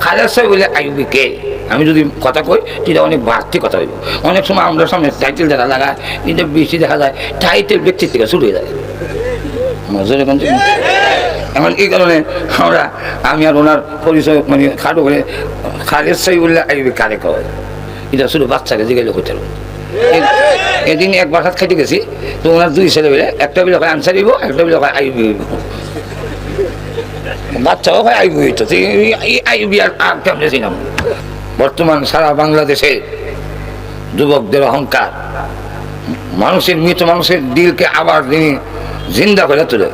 খালেদ সাহেব বলে আইবি কে, আমি যদি কথা কই সেটা অনেক বাড়তি কথা হইব। অনেক সময় আমরা সামনে টাইটেল দেখা লাগায়, এটা বেশি দেখা যায় টাইটেল ব্যক্তির থেকে শুরু হয়ে যায়। এখন এই কারণে আমি আর ওনার পরিচয় মানে খাটো করে খালেদ সাহেব বললে আইবি কারে কয়, এটা শুধু বাচ্চাকে জিজ্ঞাসা করতে হবে। এদিন এক বাসাত খাইতে গেছি, তো ওনার দুই ছেলে বলে, একটা বলে হয় আনসার হইব, একটা বলে হয় আইবি হইব। বাচ্চাও হয় আইবি হইতো, আইবি আর কেমনে ছিলাম। বর্তমান সারা বাংলাদেশে যুবকদের অহংকার, মানুষের মৃত মানুষের দিলকে আবার তিনি জিন্দা করে তোলে।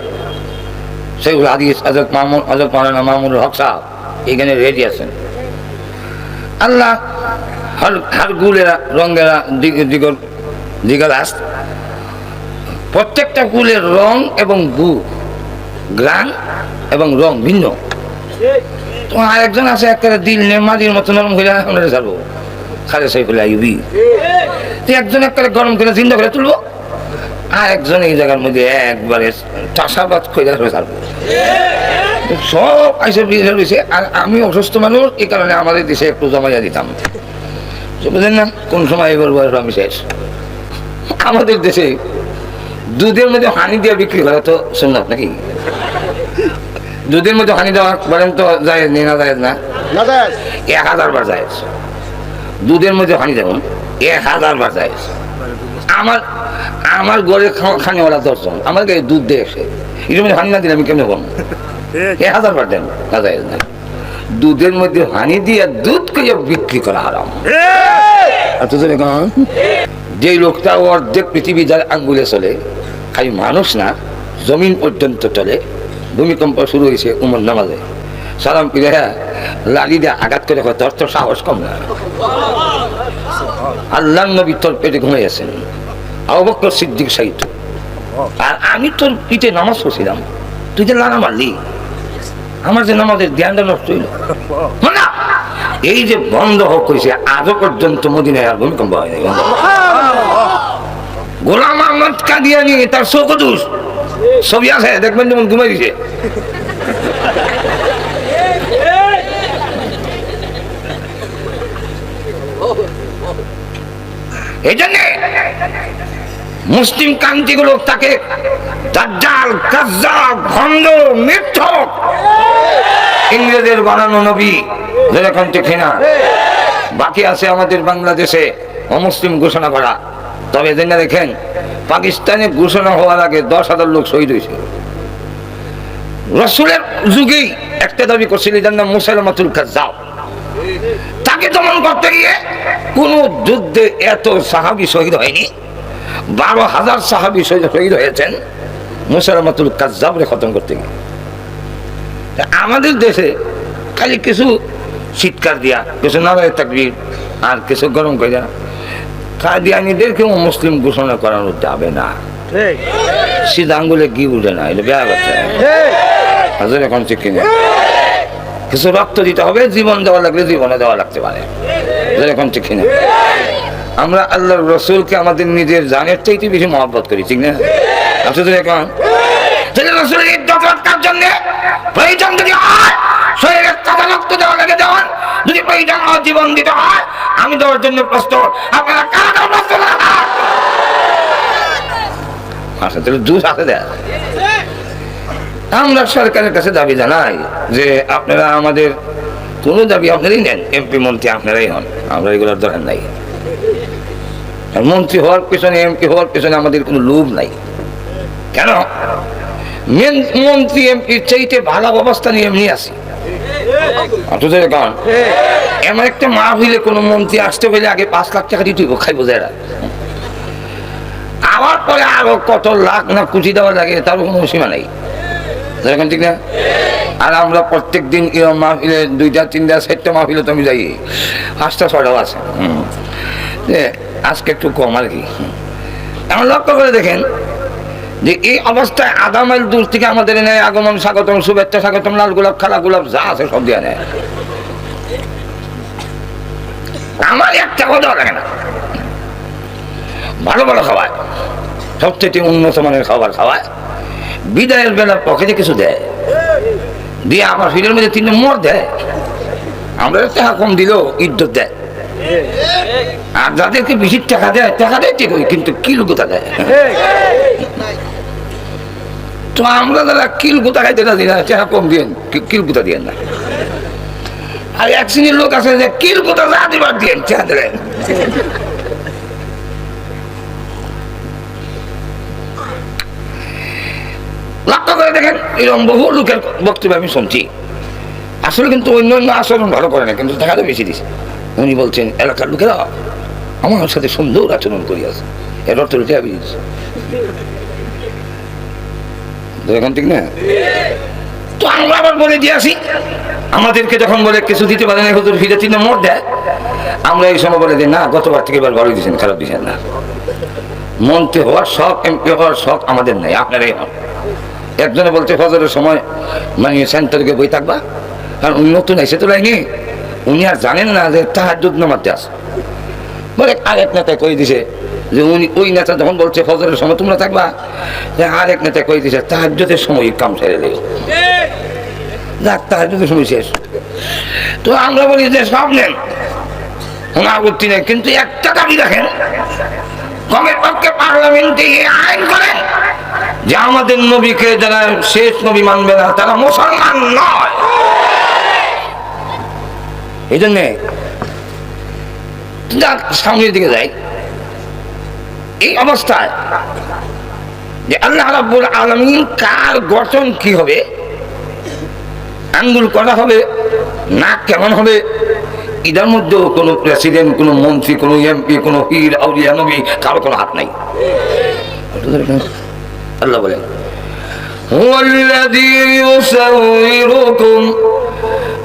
সেগুলো হাদিস হযরত মাওলানা মামুনুল হক সাহেব এখানে রেডি আছেন। আল্লাহ হার গুলেরা রঙেরা দিগলাস, প্রত্যেকটা গুলের রং এবং গ্রান এবং রং ভিন্ন। তো আরেকজন আছে একটা দিল মাটির মতো নরম করে আমরা ছাড়বো, খালেদ সাহেব আইবি। একজন একটা গরম করে চিন্তা করে তুলবো, আর একজন এই জায়গার মধ্যে একবারে চাষাবাদ করে ছাড়বো। সব আইসে বিজয় রয়েছে। আর আমি অসুস্থ মানুষ, এই কারণে আমাদের দেশে একটু জমাইয়া দিতাম, বুঝলেন না? কোন সময় বলবো আমি শেষ। আমাদের দেশে দুধের মধ্যে হানি দিয়ে বিক্রি করা তো সুন্নাত নাকি? দুধের মধ্যে হানি দেওয়া বলেন তো জায়েজ নেই না? জায়েজ না? 1000 বার জায়েজ। দুধের মধ্যে হানি দেবেন 1000 বার জায়েজ। আমার গড়ে খানিওয়ালা 10 জন আমার গায়ে দুধ দিয়ে এসে এর মধ্যে হানি না দিলে আমি কেমন বলবো? 1000 বার দেন, না জায়েজ না। দুধের মধ্যে হানি দিয়ে দুধ করে বিক্রি করা হারাম। যে লোকটা অর্ধেক পৃথিবী যার আঙ্গুলে চলে, খালি মানুষ না জমিন পর্যন্ত চলে। ভূমিকম্প শুরু হয়েছে উমর নামাজে, সালাম ফিরে লাড়ি দিয়ে আঘাত করে তোর তো সাহস কম না। আল্লাহ নবী তোর পেটে ঘুমাইয়াছেন, আবু বকর সিদ্দিক সাহিত্য, আর আমি তোর পিঠে নামাজ পড়ছিলাম, তুই যে লানা মারলি, আমার যে নামাজের ধ্যানটা নষ্ট হইল না। এই যে বন্ধ হোক হয়েছে, আজও পর্যন্ত মদিনায় আর ভূমিকম্প হয় নাই। গোলাম আহমদ কাদিয়ানী তার চৌকদুস ছবি আছে, দেখবেন যেমন ঘুমাই দিছে। এই জন্যে মুসলিম কান্তিগুলো তাকে দাজ্জাল, কাজ্জাব, ভণ্ড, মিথ্যক, ইংরেজদের বানানো নবী যেরকম ঠিক না। বাকি আছে আমাদের বাংলাদেশে অমুসলিম ঘোষণা করা। তবে জেনে দেখেন, পাকিস্তানে ঘোষণা হওয়ার আগে 10,000 লোক শহীদ হয়েছে। রাসূলের যুগেই একটা দাবি করছিল, যার নাম মুসাইলামাতুল কাজ্জাব। তাকে দমন করতে গিয়ে কোন যুদ্ধে এত সাহাবী শহীদ হয়নি। 12,000 সাহাবী শহীদ হয়েছেন মুসাইলামাতুল কাজ্জাবরে খতম করতে গিয়ে। আমাদের দেশে খালি কিছু চিৎকার দিয়া, কিছু নারায়ে তাকবীর, আর কিছু গরম করে কাদিয়ানীদেরকেও মুসলিম ঘোষণা করানো যাবে না। সিধা আঙ্গুলে কি উঠে না, এটা বেয়া কথা। এখন ঠিক কিনা? কিছু রক্ত দিতে হবে, জীবন দেওয়া লাগলে জীবনে দেওয়া লাগতে পারে। এখন ঠিক কিনা? আমরা আল্লাহর রাসূলকে আমাদের নিজের জানের চাইতে বেশি মহব্বত করি, ঠিক না? এখন রাসূলের ইজ্জত রক্ষার জন্য প্রয়োজন যদি হয় শরীরের কাটা রক্ত দেওয়া লাগে দেওয়ান, যদি প্রয়োজন হয় জীবন দিতে হয়, আমি দেওয়ার জন্য প্রস্তুত। আপনারা কারা প্রস্তুত? জুস আছে দেয়। আমরা সরকারের কাছে দাবি জানাই যে আপনারা আমাদের কোন দাবি আপনারাই নেন, এমপি মন্ত্রী আপনারাই হন, আমরা এগুলোর দরকার নাই। মন্ত্রী হওয়ার পেছনে, এমপি হওয়ার পেছনে আমাদের কোনো লোভ নাই। কেন? মন্ত্রী এমপির চাইতে ভালো অবস্থা নিয়ে এমনি আসি। এমন একটা মাহফিলে কোন মন্ত্রী আসতে পেলে আগে 5 লাখ টাকা দিতে খাইবো যারা, আবার পরে আরো কত লাখ না কোটি দেওয়া লাগে, তার কোনো সীমা নাই। ঠিক না? আর আমরা প্রত্যেক দিন মাহফিলে 2টা 3টা 4টা মাহফিলে তো আমি যাই, 5টা 6টাও আছে। আজকে একটু কম আর কি। এমন লক্ষ্য করে দেখেন যে এই অবস্থায় আধা মাইল দূর থেকে আমাদের নেয় আগমন স্বাগতম, শুভেচ্ছা স্বাগতম, লাল গোলাপ, খালা গোলাপ যা আছে সব দিয়ে নেয়। আমার একটা কথা লাগে না। ভালো ভালো খাওয়ায়, সবচেয়ে উন্নত মানের খাবার খাওয়ায়। বিদায়ের বেলা পকেটে কিছু দেয়, দিয়ে আমার ফিরের মধ্যে 3টে মোড় দেয়। আমরা টাকা কম দিলেও ইজ্জত দেয়, আর যাদেরকে বেশি টাকা দেয় ঠিক হয়, কিন্তু কিল গোতা দেয়। তো আমরা যারা কিল গোতা খাইতে রাজি না, টাকা কম দিয়েন, কিল গোতা দিয়েন না। আর এক শ্রেণীর লোক আছে যে কিল গোতা যা দিবার দিয়েন, টাকা দেন। লক্ষ্য করে দেখেন, এরকম বহু লোকের বক্তব্য আমি শুনছি, আসলে কিন্তু অন্য আচরণ ভালো করে না, কিন্তু টাকাটা বেশি দিচ্ছে। উনি বলছেন এলাকার লোকেরা আমার সাথে সুন্দর আচরণ করিয়াছে, এর অর্থ টাকা বেশি দিচ্ছে। এখন ঠিক না? তো আমরা আবার বলে দিয়ে আসি, আমাদেরকে যখন বলে কিছু দিতে পারে না, হুজুর ফিরে 3 মোট দেয়, আমরা এই সময় বলে দিই না, গতবার থেকে এবার ভালো দিচ্ছেন, খারাপ দিচ্ছেন না। মন্ত্রী হওয়ার শখ, এমপি হওয়ার শখ আমাদের নাই, আপনারাই হন। একজনে বলতে ফজরের সময় মানে সেন্টারকে বই থাকবা, কারণ উনি নতুন এসে তো লাইনি, উনি আর জানেন না যে তাহাজ্জুদ নামাতে আসে। বলে আরেক নেতা কই দিছে যে উনি, ওই নেতা যখন বলছে ফজরের সময় তোমরা থাকবা, আরেক নেতা কই দিছে তাহাজ্জুদের সময় কাম ছেড়ে দেয়, যাক তাহাজ্জুদের সময় শেষ। তো আমরা বলি যে সব নেন, আপত্তি নেই, কিন্তু একটা দাবি রাখেন, কমের পক্ষে পার্লামেন্টে আইন করেন যে আমাদের নবীকে যারা শেষ নবী মানবে না তারা মুসলমান নয়। এই জন্যে সামনের দিকে যাই, এই অবস্থায় যে আল্লাহ রাব্বুল আলামিন কার গঠন কি হবে, আঙ্গুল করা হবে, নাক কেমন হবে, এটার মধ্যেও কোনো প্রেসিডেন্ট, কোনো মন্ত্রী, কোনো এমপি, কোনো পীর আউলিয়া নবী কারো কোনো হাত নাই। আল্লাহ বলেন হুয়াল্লাযী ইউসাউইরুকুম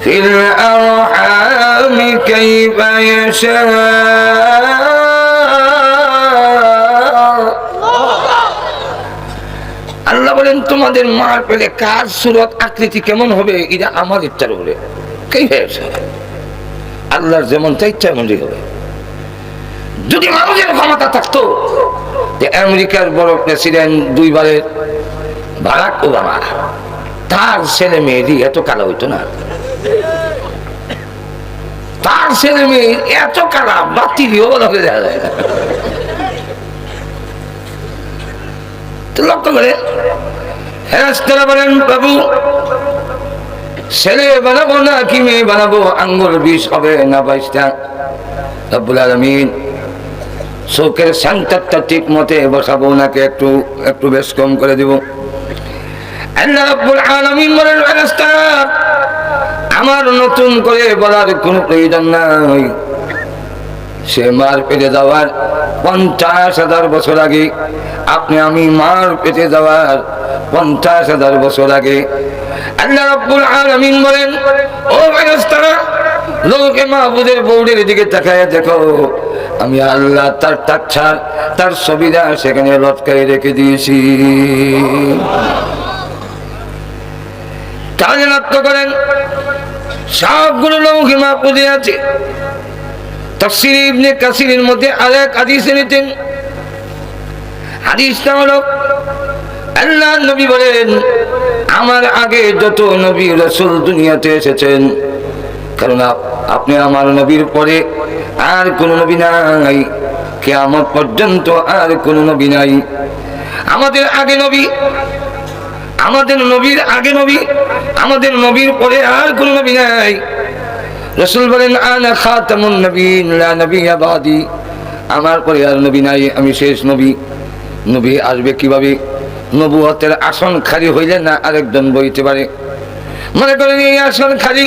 ফিল আরহামি কাইফা ইয়াশা। আল্লাহ বলেন তোমাদের মার পেলে কার সুরত আকৃতি কেমন হবে এটা আমার ইচ্ছার উপরে। আল্লাহর যেমন চাই ইচ্ছা এমনই হবে। যদি মানুষের ক্ষমতা থাকতো যে আমেরিকার বড় প্রেসিডেন্ট 2 বারের বারাক ওবামা, তার ছেলে মেয়েরই এত কালো হইতো না, তার ছেলে মেয়ে এত কালা বাতি দিয়েও বলা হয়ে দেখা যায় না। তো লক্ষ্য করে ফেরেশতারা বলেন প্রভু ছেলে বানাবো না কি মেয়ে বানাবো, আঙ্গুল 20 হবে না 22টা। রব্বুল আলামিন চোখের সেন্টারটা ঠিক মতে বসাবো, নাকি একটু একটু বেশ কম করে দিব। আল্লাহ রব্বুল আলামিন বলেন ফেরেশতারা আমার নতুন করে বলার কোনো প্রয়োজন নাই, সে মার পেটে যাওয়ার 50,000 বছর আগে, আপনি আমি মার পেটে যাওয়ার 50,000 বছর আগে আল্লাহ রাব্বুল আলামিন বলেন ও ফেরেশতারা লোকে মাহফুজের বউদের দিকে তাকায় দেখো, আমি আল্লাহ তার টাকছার তার ছবিটা সেখানে লটকাই রেখে দিয়েছি। তাহলে লক্ষ্য করেন সবগুলো লৌহে মাহফুজে আছে। তাফসীর ইবনে কাসিরের মধ্যে আরেক হাদিস এনেছেন, হাদিসটা হলো আল্লাহ নবী বলেন আমার আগে যত নবী রাসূল দুনিয়াতে এসেছেন, কারণ আপনি আমার নবীর পরে আর কোন নবী নাই, কিয়ামত পর্যন্ত আর কোন নবী নাই। আমাদের আগে নবী, আমাদের নবীর আগে নবী, আমাদের নবীর পরে আর কোন নবী নাই। রাসূল বলেন আনা খাতামুন নবিয়্যিন লা নবিয়্যা বাদি, আমার পরে আর নবী নাই, আমি শেষ নবী। নবী আসবে কিভাবে? নবুয়তের আসন খালি হইলে না আরেকজন বইতে পারে। মনে করেন এই আসন খালি,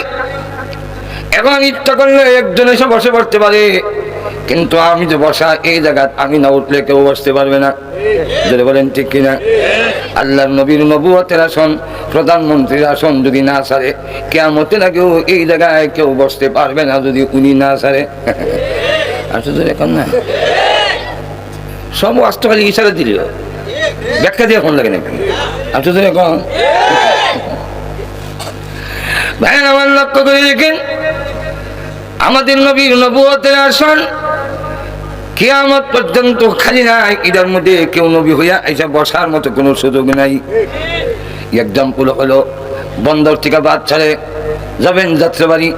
এখন ইচ্ছা করলে একজন এসে বসে পড়তে পারে, কিন্তু আমি যে বসা এই জায়গা আমি না উঠলে কেউ বসতে পারবে না। যদি বলেন ঠিক কিনা? আল্লাহর নবীর নবুয়তের আসন, প্রধানমন্ত্রীর আসন যদি না ছাড়ে কিয়ামতের আগেও এই জায়গায় কেউ বসতে পারবে না যদি উনি না ছাড়ে। আসলে এখন না সব আসতে খালি ইশারা দিল, ব্যাখ্যা দিয়ে এখন লাগে নাকি? আসলে এখন ভাই আমার লক্ষ্য করে দেখেন আমাদের নবীর নবুয়তের আসন কিয়ামত পর্যন্ত খালি নাই, এটার মধ্যে কেউ নবী হইয়া এসে বসার মতো কোনো সুযোগ নাই। এক্সাম্পল হলো বন্দর থেকে বাদ ছাড়ে যাবেন যাত্রাবাড়ি,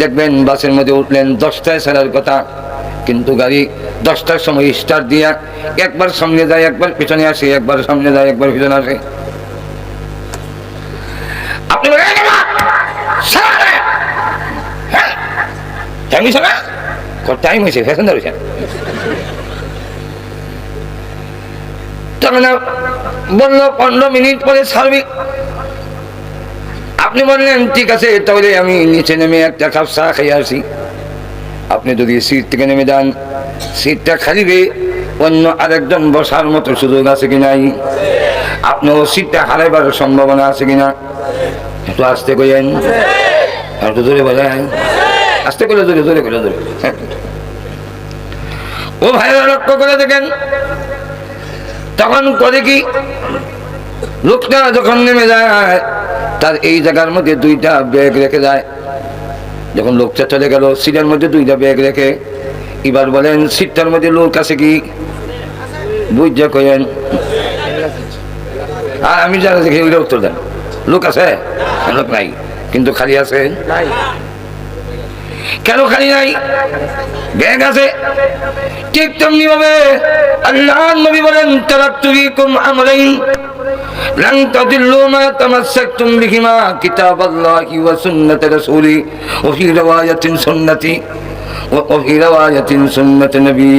দেখবেন বাসের মধ্যে উঠলেন 10টায় ছাড়ার কথা, কিন্তু গাড়ি 10টার সময় স্টার্ট দিয়া একবার সামনে যায় একবার পিছনে আসে, একবার সামনে যায় একবার পিছনে আসে। আপনি বলেন টাইম হয়েছে না, টাইম হয়েছে ফ্যাশন ধরেছে, তখন বললো 15 মিনিট পরে ছাড়বি। আপনি বললেন ঠিক আছে তাহলে আমি নিচে নেমে একটা কাপ চা খেয়ে আসি। আপনি যদি সিট থেকে নেমে যান, সিটটা খালিবে অন্য আরেকজন বসার মতো সুযোগ আছে কি নাই? আপনার সিটটা হারাইবার সম্ভাবনা আছে কিনা? একটু আস্তে করেন, একটু জোরে বলেন, আস্তে করে জোরে জোরে করে জোরে। ও ভাইরা লক্ষ্য করে দেখেন, তখন করে কি লোকটা যখন নেমে যায় তার এই জায়গার মধ্যে 2টা ব্যাগ রেখে যায়। যখন লোকটা চলে গেল সিটের মধ্যে 2টা ব্যাগ রেখে, এবার বলেন সিটটার মধ্যে লোক আছে কি? বুঝা কয়েন, আর আমি যারা দেখি ওইটা উত্তর দেন। লোক আছে? লোক নাই, কিন্তু খালি আছে। কেন খালি নাই? ব্যাগ আছে। ঠিক তেমনি ভাবে আল্লাহর নবী বলেন তারাকতু ফীকুম আমরাইন লান তাদিল্লু মা তামাসসাকতুম বিহিমা কিতাবাল্লাহি ওয়া সুন্নাতি রাসূলি ওয়া ফি রিওয়ায়াতিন সুন্নতি ওয়া ফি রিওয়ায়াতিন সুন্নাতি নবী।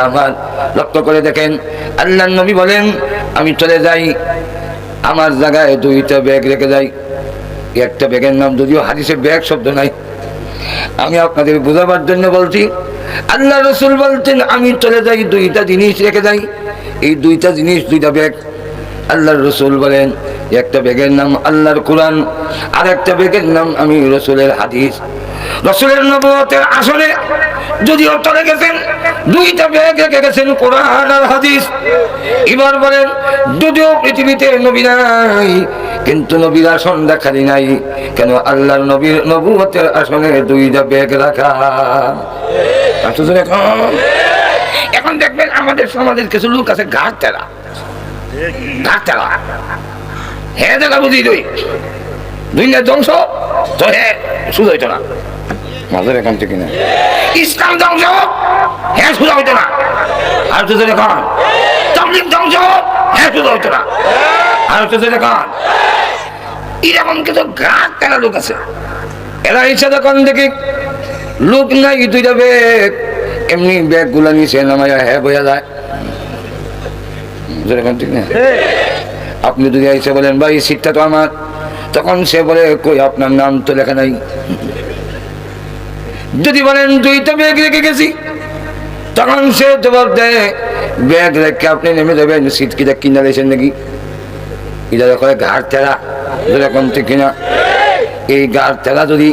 আমার লক্ষ্য করে দেখেন, আল্লাহর নবী বলেন আমি চলে যাই, আমার জায়গায় 2টা ব্যাগ রেখে যাই। একটা ব্যাগের নাম, যদিও হাদিসে ব্যাগ শব্দ নাই, আমি আপনাদের বোঝাবার জন্য বলছি। আল্লাহ রসুল বলছেন আমি চলে যাই 2টা জিনিস রেখে যাই। এই 2টা জিনিস 2টা ব্যাগ। আল্লাহর রসুল বলেন একটা ব্যাগের নাম আল্লাহর কোরআন, আর একটা ব্যাগের নাম আমি রসুলের হাদিস। রসুলের নবুয়তের আসলে যদিও চলে গেছেন, 2টা ব্যাগ রেখে গেছেন কোরআন আর হাদিস। এবার বলেন যদিও পৃথিবীতে নবী নাই, কিন্তু নবীর আসন দেখালি নাই কেন? আল্লাহর নবীর নবুয়তের আসনে 2টা ব্যাগ রাখা। এখন দেখবেন আমাদের সমাজের কিছু লোক আছে ঘাট তেরা, হ্যাঁ দেখা বুঝি দুনিয়া ধ্বংস তো হ্যাঁ শুধু হইতো না মাঝের এখান থেকে না, ইসলাম ধ্বংস হ্যাঁ শুধু হইতো না, আর তো দেখান তাবলীগ ধ্বংস হ্যাঁ শুধু হইতো না, আর তো দেখান এরকম কিছু ঘাট তেরা লোক আছে। এরা ইচ্ছা দোকান দেখি লোক নাই 2টা ব্যাগ, এমনি ব্যাগ গুলা নিচে নামাইয়া হ্যাঁ বোঝা যায়। ঠিক না? আপনি যদি এসে বলেন ভাই সিটটা তো আমার, তখন সে বলে কই আপনার নাম তো লেখা নাই। যদি বলেন 2টা ব্যাগ রেখে গেছি, তখন সে জবাব দেয় ব্যাগ রেখে আপনি নেমে যাবেন, সিট কিটা কিনা দিয়েছেন নাকি? এটা কয় ঘাট তেরা, যেরকম ঠিক কিনা? এই ঘাট তেরা যদি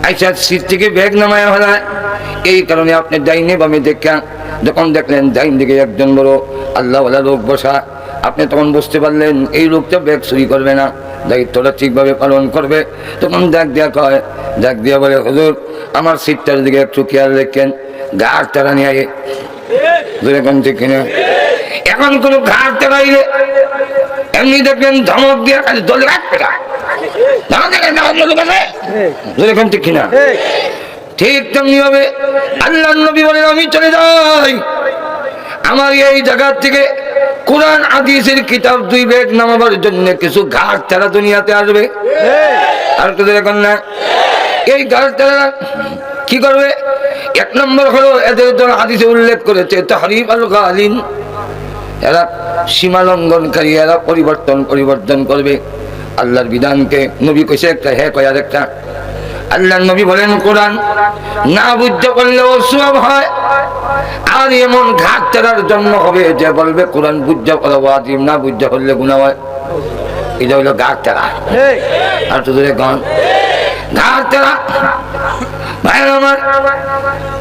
আইসা সিট থেকে ব্যাগ নামায় হয়, এই কারণে আপনি ডাইনে বামে দেখা যখন দেখলেন ডাইন দিকে একজন বড় আল্লাহওয়ালা লোক বসা, আপনি তখন বুঝতে পারলেন এই লোকটা ব্যাগ চুরি করবে না, দায়িত্বটা ঠিকভাবে পালন করবে। তখন ডাক দেয়া কয়, ডাক দিয়া বলে হুজুর আমার সিটটার দিকে একটু খেয়াল রাখেন, ঘাট তেরা নিয়ে আগে যেরকম ঠিক কিনা? এখন কোনো ঘাট তেরাইলে এমনি দেখবেন ধমক দিয়ে খালি দলে রাখবে না, যেরকম ঠিক কিনা? ঠিক তেমনি হবে আল্লাহর নবী বলেন আমি চলে যাই, আমার এই জায়গা থেকে কোরআন হাদিসের কিতাব 2 ব্যাগ নামাবার জন্য কিছু ঘাট তেরা দুনিয়াতে আসবে। আর তো দেখুন না এই ঘাট তেরা কি করবে? 1 নম্বর হলো এদের দ্বারা হাদিসে উল্লেখ করেছে তাহরিফ আল গালিন, এরা সীমা লঙ্ঘনকারী, এরা পরিবর্তন করবে আল্লাহর বিধানকে। নবী কইছে একটা, হ্যাঁ কয় আর একটা। আল্লাহর নবী বলেন কোরআন না বুঝতে পারলেও সওয়াব হয়, আর এমন ঘাট তেরার জন্য হবে যে বলবে কোরআন বুঝতে পারলে ওয়াজিব, না বুঝতে পারলে গুনাহ হয়। এটা হলো ঘাট তেরা। আর তো ধরে গান ঘাট তেরা ভাই আমার।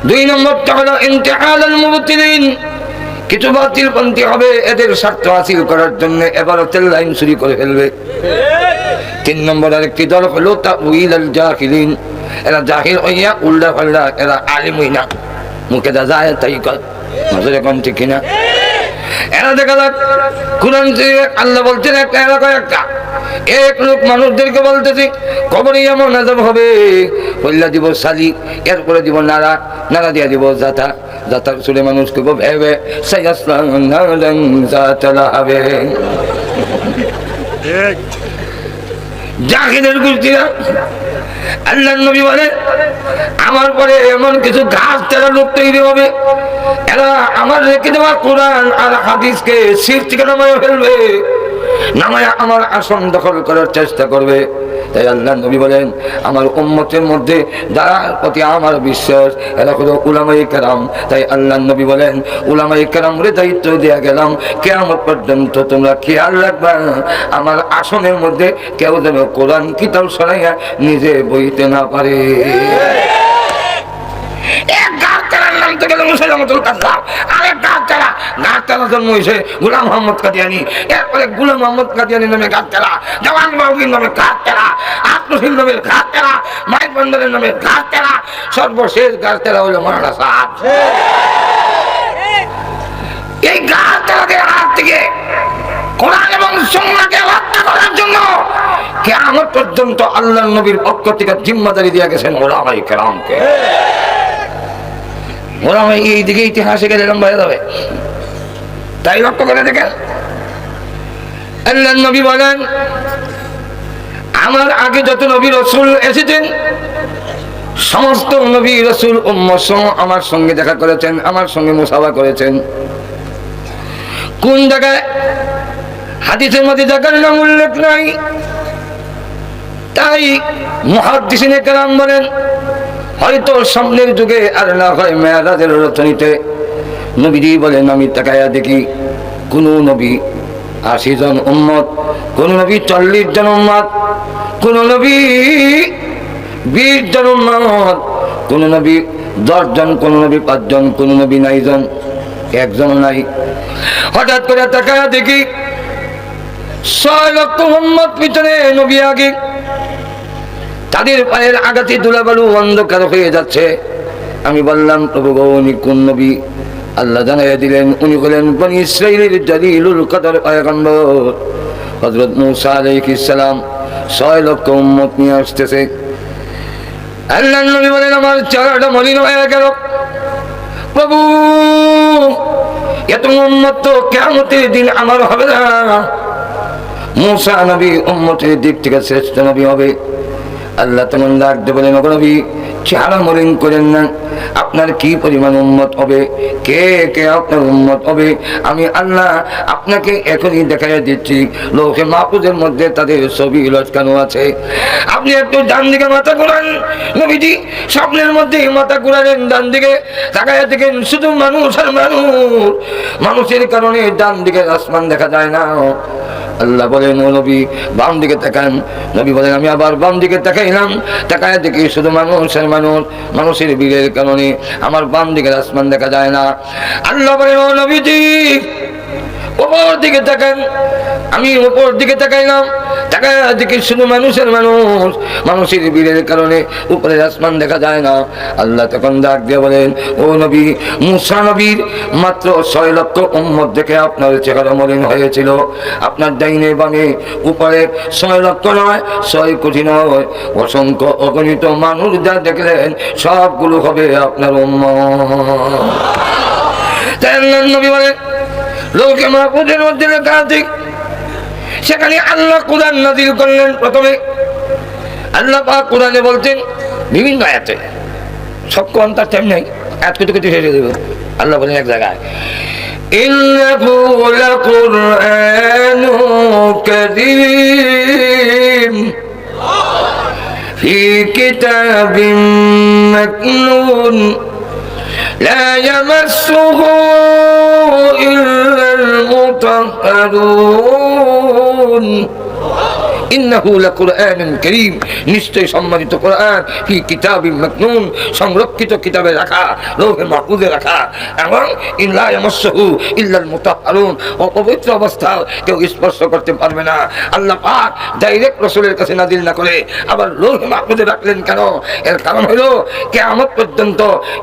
2 নম্বরটা হলো ইন্তিহালুল মুবতিলিন, কিছু বাতিলপন্থী হবে এদের স্বার্থ হাসিল করার জন্য ইবাদতের লাইন চুরি করে ফেলবে। 3 নম্বর আরেকটি দল হলো তাউইল আল জাহিলিন, এরা জাহিল হইয়া উল্টা পাল্টা, এরা আলিম হই না, মুখে যা যায় তাই কয়, মাঝে কম ঠিক কিনা? এরা দেখা যাক কোরআন আল্লাহ বলছেন একটা, এরা কয় একটা। এক লোক মানুষদেরকে বলতেছি কবরে এমন আযাব হবে পল্লা দিব শালি, এরপরে দিব নাড়া, নাড়া দিয়া দিব জাতা, জাতার চুলে মানুষ কইব ভেবে হবে জাহিদের গোষ্ঠীরা। আল্লাহর নবী বলে আমার পরে এমন কিছু ঘাস তেরা লোক তৈরি হবে, এরা আমার রেখে দেওয়া কোরআন আর হাদিসকে শির থেকে নামায় ফেলবে, নামায় আমার আসন দখল করার চেষ্টা করবে। তাই আল্লাহ নবী বলেন আমার উম্মতের মধ্যে যার প্রতি আমার বিশ্বাস এরা হলো উলামায়ে কেরাম। তাই আল্লাহ নবী বলেন উলামায়ে কেরামরে দায়িত্ব দেয়া গেলাম, কিয়ামত পর্যন্ত তোমরা খেয়াল রাখবা আমার আসনের মধ্যে কেউ যেন কোরআন কিতাব শোনাইয়া নিজে বইতে না পারে। গোলাম মোহাম্মদ কাদিয়ানি, এরপরে গোলাম মোহাম্মদ কাদিয়ানি নামে ঘাট তেরা, জওয়ান বাউগির নামে ঘাট তেরা, আত্মশীল নামের ঘাট তেরা, মাইক বন্দরের নামে ঘাট তেরা, সর্বশেষ ঘাট তেরা হলো মাওলানা সাহেব। এই ঘাট তেরাদের হাত থেকে কোরআন এবং সুন্নাহকে হত্যা করার জন্য কিয়ামত পর্যন্ত আল্লাহর নবীর পক্ষ থেকে জিম্মাদারি দিয়ে গেছেন উলামায়ে কেরামকে। ওলামা এই দিকে ইতিহাসে গেলে লম্বা হয়ে যাবে, তাই লক্ষ্য করে দেখেন আল্লাহর নবী বলেন আমার আগে যত নবী রাসূল এসেছেন সমস্ত নবী রাসূল উম্মত আমার সঙ্গে দেখা করেছেন, আমার সঙ্গে মুসাফা করেছেন। কোন জায়গায় হাদিসের মধ্যে জায়গার নাম উল্লেখ নাই, তাই মুহাদ্দিসিনে কেরাম বলেন হয়তো সামনের যুগে আর না হয় মেরাজের রচনীতে নবীজি বলেন আমি তাকায়া দেখি কোন নবী 80 জন উম্মত, কোন নবী 40 জন উম্মত, কোন নবী 20 জন উম্মত, কোন নবী 10 জন, কোন নবী 5 জন, কোন নবী 9 জন, একজনও নাই। হঠাৎ করে তাকায়া দেখি 6 লক্ষ উম্মত পিছনে, নবী আগে, তাদের পায়ের আঘাতে ধুলাবালু অন্ধকার হয়ে যাচ্ছে। আমি বললাম প্রভু গো উনি কোন নবী? আল্লাহ জানাইয়া দিলেন উনি হলেন বনি ইসরাঈলের জলিলুল কদর পয়গম্বর হযরত মূসা আলাইহিস সালাম। 6 লক্ষ উম্মত নিয়ে আসতেছে। আল্লাহর নবী বলেন আমার চেহারাটা মলিন হয়ে গেল, প্রভু এত উম্মত তো কিয়ামতের দিন আমার হবে না। মূসা নবী উম্মতের দিক থেকে শ্রেষ্ঠ নবী হবে। আল্লাহ তখন ডাক দিয়ে বলেন ওগো নবী চেহারা মলিন করেন না, আপনার কি পরিমাণ উম্মত হবে, কে কে আপনার উম্মত হবে আমি আল্লাহ আপনাকে এখনই দেখাইয়া দিচ্ছি। লৌহে মাহফুজের মধ্যে তাদের ছবি লটকানো আছে। আপনি একটু ডান দিকে মাথা ঘোরান। নবীজি স্বপ্নের মধ্যে মাথা ঘোরালেন, ডান দিকে তাকাইয়া দেখেন শুধু মানুষ আর মানুষ, মানুষের কারণে ডান দিকে আসমান দেখা যায় না। আল্লাহ বলেন ও নবী বাম দিকে তাকান। নবী বলেন আমি আবার বাম দিকে তাকাইলাম, তাকায় দেখি শুধু মানুষ আর মানুষ, মানুষের ভিড়ের কারণে আমার বাম দিকের আসমান দেখা যায় না। আল্লাহ বলেন ও নবীজি উপর দিকে তাকান। আমি উপর দিকে তাকাইলাম, তাকায় দেখি শুধু মানুষের মানুষ, মানুষের ভিড়ের কারণে উপরের আসমান দেখা যায় না। আল্লাহ তখন ডাক দিয়ে বলেন ও নবী মূসা নবীর মাত্র 6 লক্ষ উম্মত দেখে আপনার চেহারা মলিন হয়েছিল। আপনার ডাইনে বামে উপরে 6 লক্ষ নয়, 6 কোটি নয়, অসংখ্য অগণিত মানুষ যা দেখলেন সবগুলো হবে আপনার উম্মত। তাই আল্লাহর নবী বলেন লৌহে মাহফুজের মধ্যে লেখা আছে, সেখানে আল্লাহ কোরআন নাযিল করলেন। প্রথমে আল্লাহ পাক কোরআনে বলছেন বিভিন্ন আয়াতে, সব কোরআন তার টাইম নাই, আয়াত কিছু কিছু শেষ দেব। আল্লাহ বলেন এক জায়গায় ইন্নাহু লাকুরআনুন কারীম ফি কিতাবিম মাকনুন لا يمسه إلا المطهرون إنه لقرآن كريم নিশ্চয় সম্মানিত কোরআন ফি কিতাবিম মাকনুন সংরক্ষিত কিতাবে রাখা, লৌহে মাহফুজে রাখা, এবং লা ইয়ামাসসুহু ইল্লাল মুতাহহারুন অপবিত্র অবস্থা কেউ স্পর্শ করতে পারবে না। আল্লাহ পাক ডাইরেক্ট রাসূলের কাছে নাযিল না করে আবার লৌহে মাহফুজে রাখলেন কেন? এর কারণ হলো কিয়ামত পর্যন্ত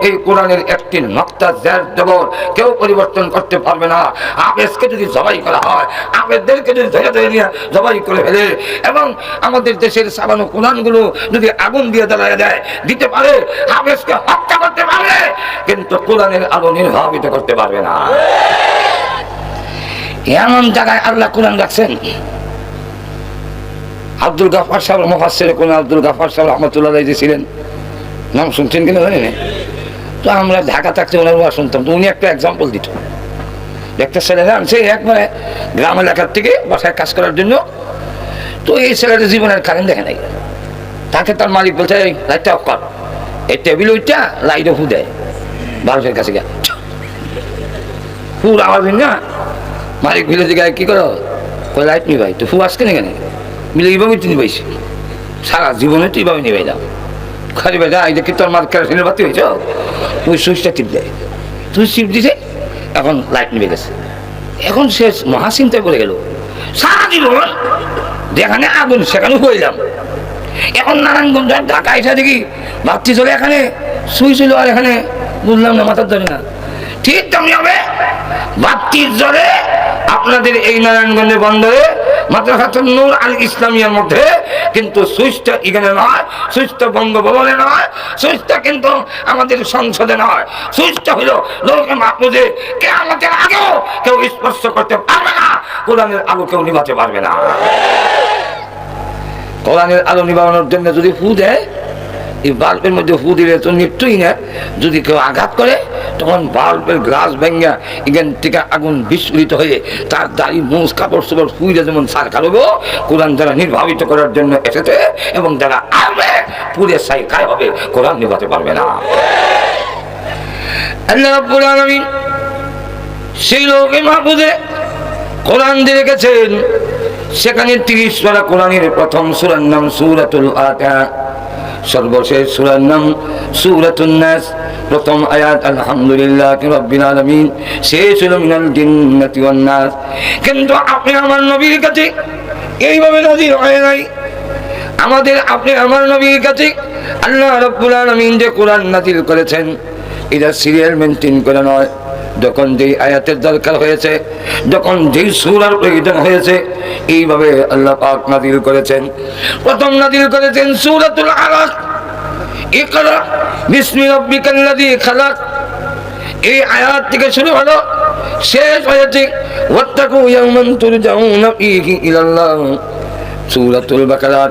এই কোরআনের একটি নকতা জের জবর কেউ পরিবর্তন করতে পারবে না। আবেদকে যদি জবাই করা হয়, আবেদদেরকে যদি ধরে ধরে নিয়ে জবাই করে ফেলে এবং আমাদের দেশের সাবানো কোরআনগুলো যদি আগুন দিয়ে জ্বালায় দেয় দিতে পারে, হাফেজকে হত্যা করতে পারবে, কিন্তু কোরআনের আলো নির্বাপিত করতে পারবে না। এমন জায়গায় আল্লাহ কোরআন রাখছেন। আব্দুল গাফফার সাহেব মুফাসসির কোন আব্দুল গাফফার সাহেব রহমাতুল্লাহ আলাইহি ছিলেন, নাম শুনছেন কিনা জানি না। তো আমরা ঢাকা থাকতে ওনার ওয়াজ শুনতাম, তো উনি একটা এক্সাম্পল দিত। একটা ছেলেরা আনছে একবারে গ্রাম এলাকার থেকে বাসায় কাজ করার জন্য। তো এই ছেলেটা জীবনের কারেন্ট দেখে নাই। তাকে তার মালিক বলছে এই লাইটটা অফ কর, এই টেবিল ওইটা লাইটও ফু দেয় বাল্বের কাছে গিয়ে ফুর আওয়াজ না। মালিক মিলে গায়ে কি করো, কই লাইট নিবাই, তো ফু আসকে না কেন মিলে এইভাবে তুই নিবাইছি, সারা জীবনে তুই এইভাবে নিবাই দাও খালি ভাই যা, এটা কি তোর মার কেরোসিনের বাতি হয়েছ, ওই সুইচটা টিপ দেয়, তুই চিপ দিছে এখন লাইট নিবে গেছে। এখন সে মহাচিন্তায় পড়ে গেল, সারা জীবন যেখানে আগুন সেখানে হইলাম, এখন নারায়ণগঞ্জ ঢাকা এসে দেখি বাতি চলে এখানে সুইচ হইল আর এখানে বুঝলাম না, মাথার ধরে না। ঠিক তেমনি হবে বাতির জ্বরে আপনাদের এই নারায়ণগঞ্জের বন্দরে মাদ্রাসাতুন নূর আল ইসলামিয়ার মধ্যে, কিন্তু সুইচটা এখানে নয়, সুইচটা বঙ্গভবনে নয়, সুইচটা কিন্তু আমাদের সংসদে নয়, সুইচটা হলো লৌহে মাহফুজে। কিয়ামতের আগেও কেউ স্পর্শ করতে পারবে না, কোরআনের আলো কেউ নিভাতে পারবে না। কোরআনের আলো নিভানোর জন্য যদি ফু দেয়, এই বাল্বের মধ্যে ফু দিলে তো নিত্যই না, যদি কেউ আঘাত করে তখন বাল্বের গ্লাস ভেঙে এখান থেকে আগুন বিস্ফোরিত হয়ে তার দাড়ি মুখ কাপড় চোপড় ফুইলে যেমন সার কালবো, কোরআন যারা নির্ভাবিত করার জন্য এসেছে এবং যারা আসবে পুরে সাই খায় হবে, কোরআন নিভাতে পারবে না। আল্লাহ রাব্বুল আলামিন সেই লৌহে মাহফুজে কোরআন দিয়ে রেখেছেন, সেখানে 30 পারা কোরআনের প্রথম সূরার নাম সূরাতুল ফাতিহা, সর্বশেষ সূরার নাম সূরাতুন নাস, প্রথম আয়াত আলহামদুলিল্লাহি রাব্বিল আলামিন, শেষ হলো মিনাল জিন্নাতি ওয়ান নাস। কিন্তু আপনি আমার নবীর কাছে এইভাবে নাযিল হয় নাই। আমাদের আপনি আমার নবীর কাছে আল্লাহ রাব্বুল আলামিন যে কোরআন নাযিল করেছেন, এটা সিরিয়াল মেনটেন করে নয়। যখন যেই আয়াতের দরকার হয়েছে, যখন যেই সূরার প্রয়োজন হয়েছে, এইভাবে আল্লাহ পাক নাযিল করেছেন। প্রথম নাযিল করেছেন সূরাতুল আলাক, ইকরা বিসমি রাব্বিকাল্লাযী খালাক। এই আয়াত থেকে শুরু হলো, শেষ হয়েছে ওয়াত্তাকু ইয়াওমান তুরজাউনা ফীহি ইলাল্লাহ। সূরাতুল বাকারা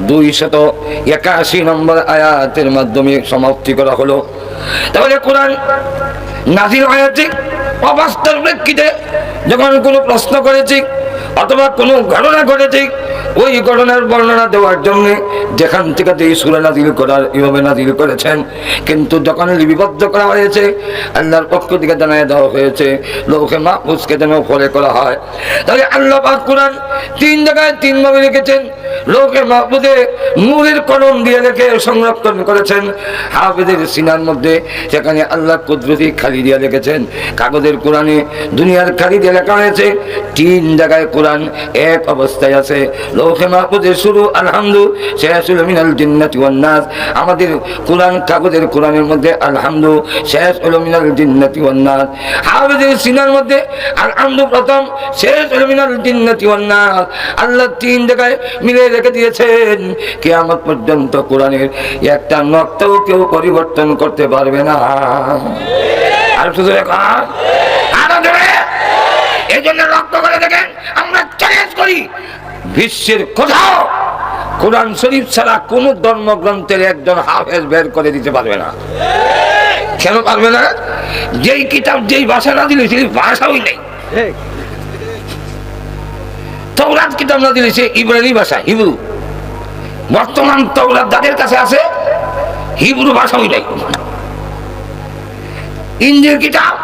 281 নম্বর আয়াতের মাধ্যমে সমাপ্তি করা হলো। তাহলে কোরআন নাযিল হয়েছে অবাস্তব প্রেক্ষিতে, যখন কোনো প্রশ্ন করেছি অথবা কোনো ঘটনা ঘটেছে, ওই ঘটনার বর্ণনা দেওয়ার জন্য যেখান থেকে এই সূরা নাযিল করার এভাবে নাযিল করেছেন। কিন্তু যখন লিপিবদ্ধ করা হয়েছে, আল্লাহর পক্ষ থেকে জানিয়ে দেওয়া হয়েছে লৌহে মাহফুজকে যেন ফলো করা হয়। তাহলে আল্লাহ পাক কোরআন 3 জায়গায় 3 ভাবে লিখেছেন। লৌহে মাহফুজে নূরের কলম দিয়ে লিখে সংরক্ষণ করেছেন। হাফেজের সিনার মধ্যে সেখানে আল্লাহ কুদরতি খালি দিয়ে লিখেছেন। কাগজের কোরআনে দুনিয়ার খালি দিয়ে লেখা হয়েছে। 3 জায়গায় কোরআন এক অবস্থায় আছে। লৌহে মাহফুজের শুরু আলহামদু, শেষ হলো মিনাল জিন্নাতি ওয়ান নাস। আমাদের কোরআন কাগজের কোরআনের মধ্যে আলহামদু, শেষ হলো মিনাল জিন্নাতি ওয়ান নাস। হাফেজের সিনার মধ্যে আলহামদু প্রথম, শেষ হলো মিনাল জিন্নাতি ওয়ান নাস। আল্লাহ 3 জায়গায় মিলে রেখে দিয়েছেন। কিয়ামত পর্যন্ত কোরআনের একটা নক্তাও কেউ পরিবর্তন করতে পারবে না। আর শুধু এই জন্য লক্ষ্য করে দেখেন, আমরা চ্যালেঞ্জ করি, বিশ্বের কোথাও কোরআন শরীফ ছাড়া কোন ধর্মগ্রন্থের একজন হাফেজ বের করে দিতে পারবে না। কেন পারবে না? যেই কিতাব যেই ভাষা না দিলে সেই ভাষাই নেই। তাওরাত কিতাব না দিলে সে ইব্রানি ভাষা, হিব্রু। বর্তমান তাওরাত যাদের কাছে আছে হিব্রু ভাষাই নেই। ইনজিল কিতাব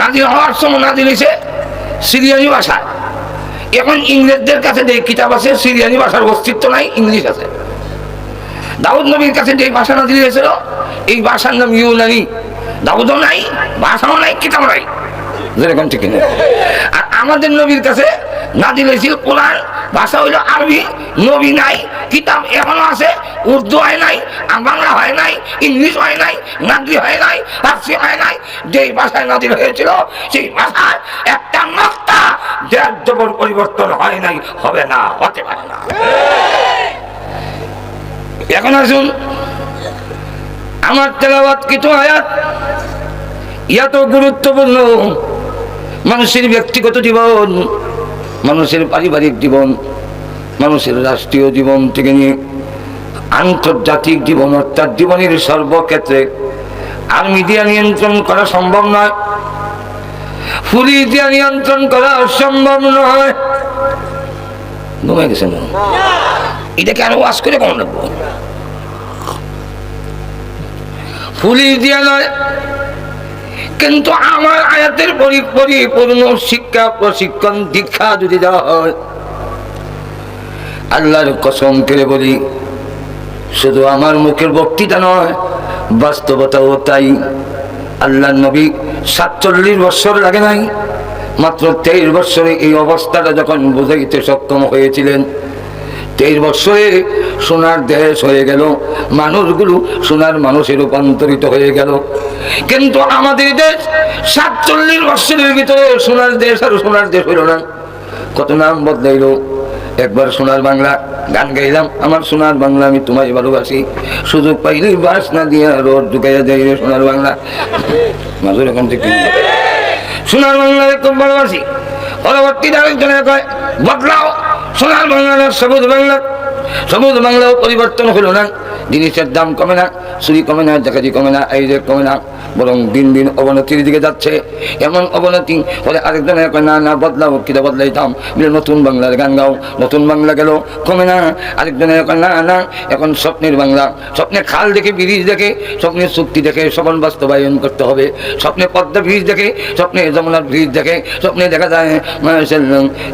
নাযিল হওয়ার সময় নাযিল হয়েছে সিরিয়ানি ভাষায়। এখন ইংরেজদের কাছে যে কিতাব আছে সিরিয়ানি ভাষার অস্তিত্ব নাই, ইংলিশ আছে। দাউদ নবীর কাছে যে ভাষা নাযিল হয়েছিল এই ভাষার নাম ইউনানি। দাউদও নাই, ভাষাও নাই, কিতাব নাই, যেরকম ঠিক না। আর আমাদের নবীর কাছে নাযিল হয়েছিল কোরআন, ভাষা হইল আরবি। নবী নাই, কিতাব এখনো আছে, উর্দু হয় নাই, বাংলা হয় নাই, ইংলিশ হয় নাই, নাগরি হয় নাই, ফার্সি হয় নাই। যেই ভাষায় নাযিল হয়েছিল সেই ভাষার একটা নক্তা দেশ জবর পরিবর্তন হয় নাই, হবে না, হতে পারে না। এখন আসুন আমার তেলাওয়াত কিছু আয়াত এত গুরুত্বপূর্ণ। মানুষের ব্যক্তিগত জীবন, মানুষের পারিবারিক জীবন, মানুষের রাষ্ট্রীয় জীবন থেকে নিয়ে আন্তর্জাতিক জীবন, অর্থাৎ জীবনের সর্বক্ষেত্রে আর মিডিয়া নিয়ন্ত্রণ করা সম্ভব নয়, পুলিশ দিয়ে নিয়ন্ত্রণ করা অসম্ভব নয়। ঘুমাই গেছে না, এটাকে আরো ওয়াজ করে কম লাগবো। পুলিশ দিয়ে নয়, কিন্তু আমার আয়াতের পরিপূর্ণ শিক্ষা, প্রশিক্ষণ, দীক্ষা যদি দেওয়া হয়, আল্লাহর কসম করে বলি, শুধু আমার মুখের বক্তৃতা নয়, বাস্তবতাও তাই। আল্লাহর নবী 47 বছর লাগে নাই, মাত্র 23 বছরে এই অবস্থাটা যখন বুঝাইতে সক্ষম হয়েছিলেন, 23 বছরে সোনার দেশ হয়ে গেল, মানুষগুলো সোনার মানুষে রূপান্তরিত হয়ে গেল। কিন্তু আমাদের দেশ 47 বছরের ভিতরে সোনার দেশ আর সোনার দেশ হইল না। কত নাম বদলাইল। একবার সোনার বাংলা গান গাইলাম, আমার সোনার বাংলা আমি তোমায় ভালোবাসি, সুযোগ পাইলে বাস না দিয়া রোড ঢুকাইয়া দেয় সোনার বাংলা। মাজুর এখন থেকে সোনার বাংলা খুব ভালোবাসি। পরবর্তীতে আরেকজনে কয় বদলাও সোনার বাংলা, সবুজ বাংলা। সবুজ বাংলাও পরিবর্তন হলো না, জিনিসের দাম কমে না, চুরি কমে না, ডাকাতি কমে না, এই যে কমে না, বরং দিন দিন অবনতির দিকে যাচ্ছে। এমন অবনতি হলে আরেকজনের কয় না না বদলাও, কিটা বদলাইতাম, নতুন বাংলার গান গাও। নতুন বাংলা গেল, কমে না। আরেকজনের কয় না না এখন স্বপ্নের বাংলা, স্বপ্নে খাল দেখে, ব্রিজ দেখে, স্বপ্নের চুক্তি দেখে স্বপ্ন বাস্তবায়ন করতে হবে। স্বপ্নে পদ্মা ব্রিজ দেখে, স্বপ্নে যমুনার ব্রিজ দেখে, স্বপ্নে দেখা যায়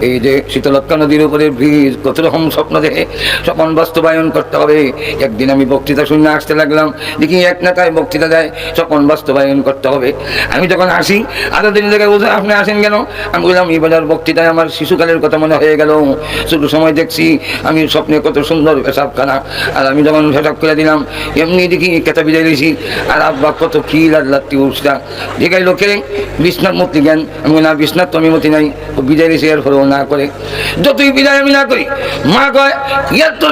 এই যে শীতলক্ষ্যা নদীর উপরে ব্রিজ, কত রকম স্বপ্ন দেখে স্বপ্ন বাস্তবায়ন করতে হবে। একদিন আমি বক্তৃতা শুনে আসতে লাগলাম, দেখি এক নেতায় বক্তৃতা দেয় স্বপ্ন বাস্তবায়ন করতে হবে। আমি যখন আসি, আরো দিন থেকে বলছে আপনি আসেন কেন? আমি বললাম এই বাজার বক্তৃতায় আমার শিশুকালের কথা মনে হয়ে গেল। শুধু সময় দেখছি আমি স্বপ্নে কত সুন্দর পেশাবখানা, আর আমি যখন পেশাব করে দিলাম এমনি দেখি কেতা বিদায় দিয়েছি, আর আব্বা কত খিল আর লাত্তি উঠা দেখাই লোকে বিছনার মতি জ্ঞান। আমি না বিছনার তো আমি মতি নাই, ও বিদায় দিয়েছি, এর ফলেও না করে যতই বিদায় আমি না করি, মা কয় ইয়ে তো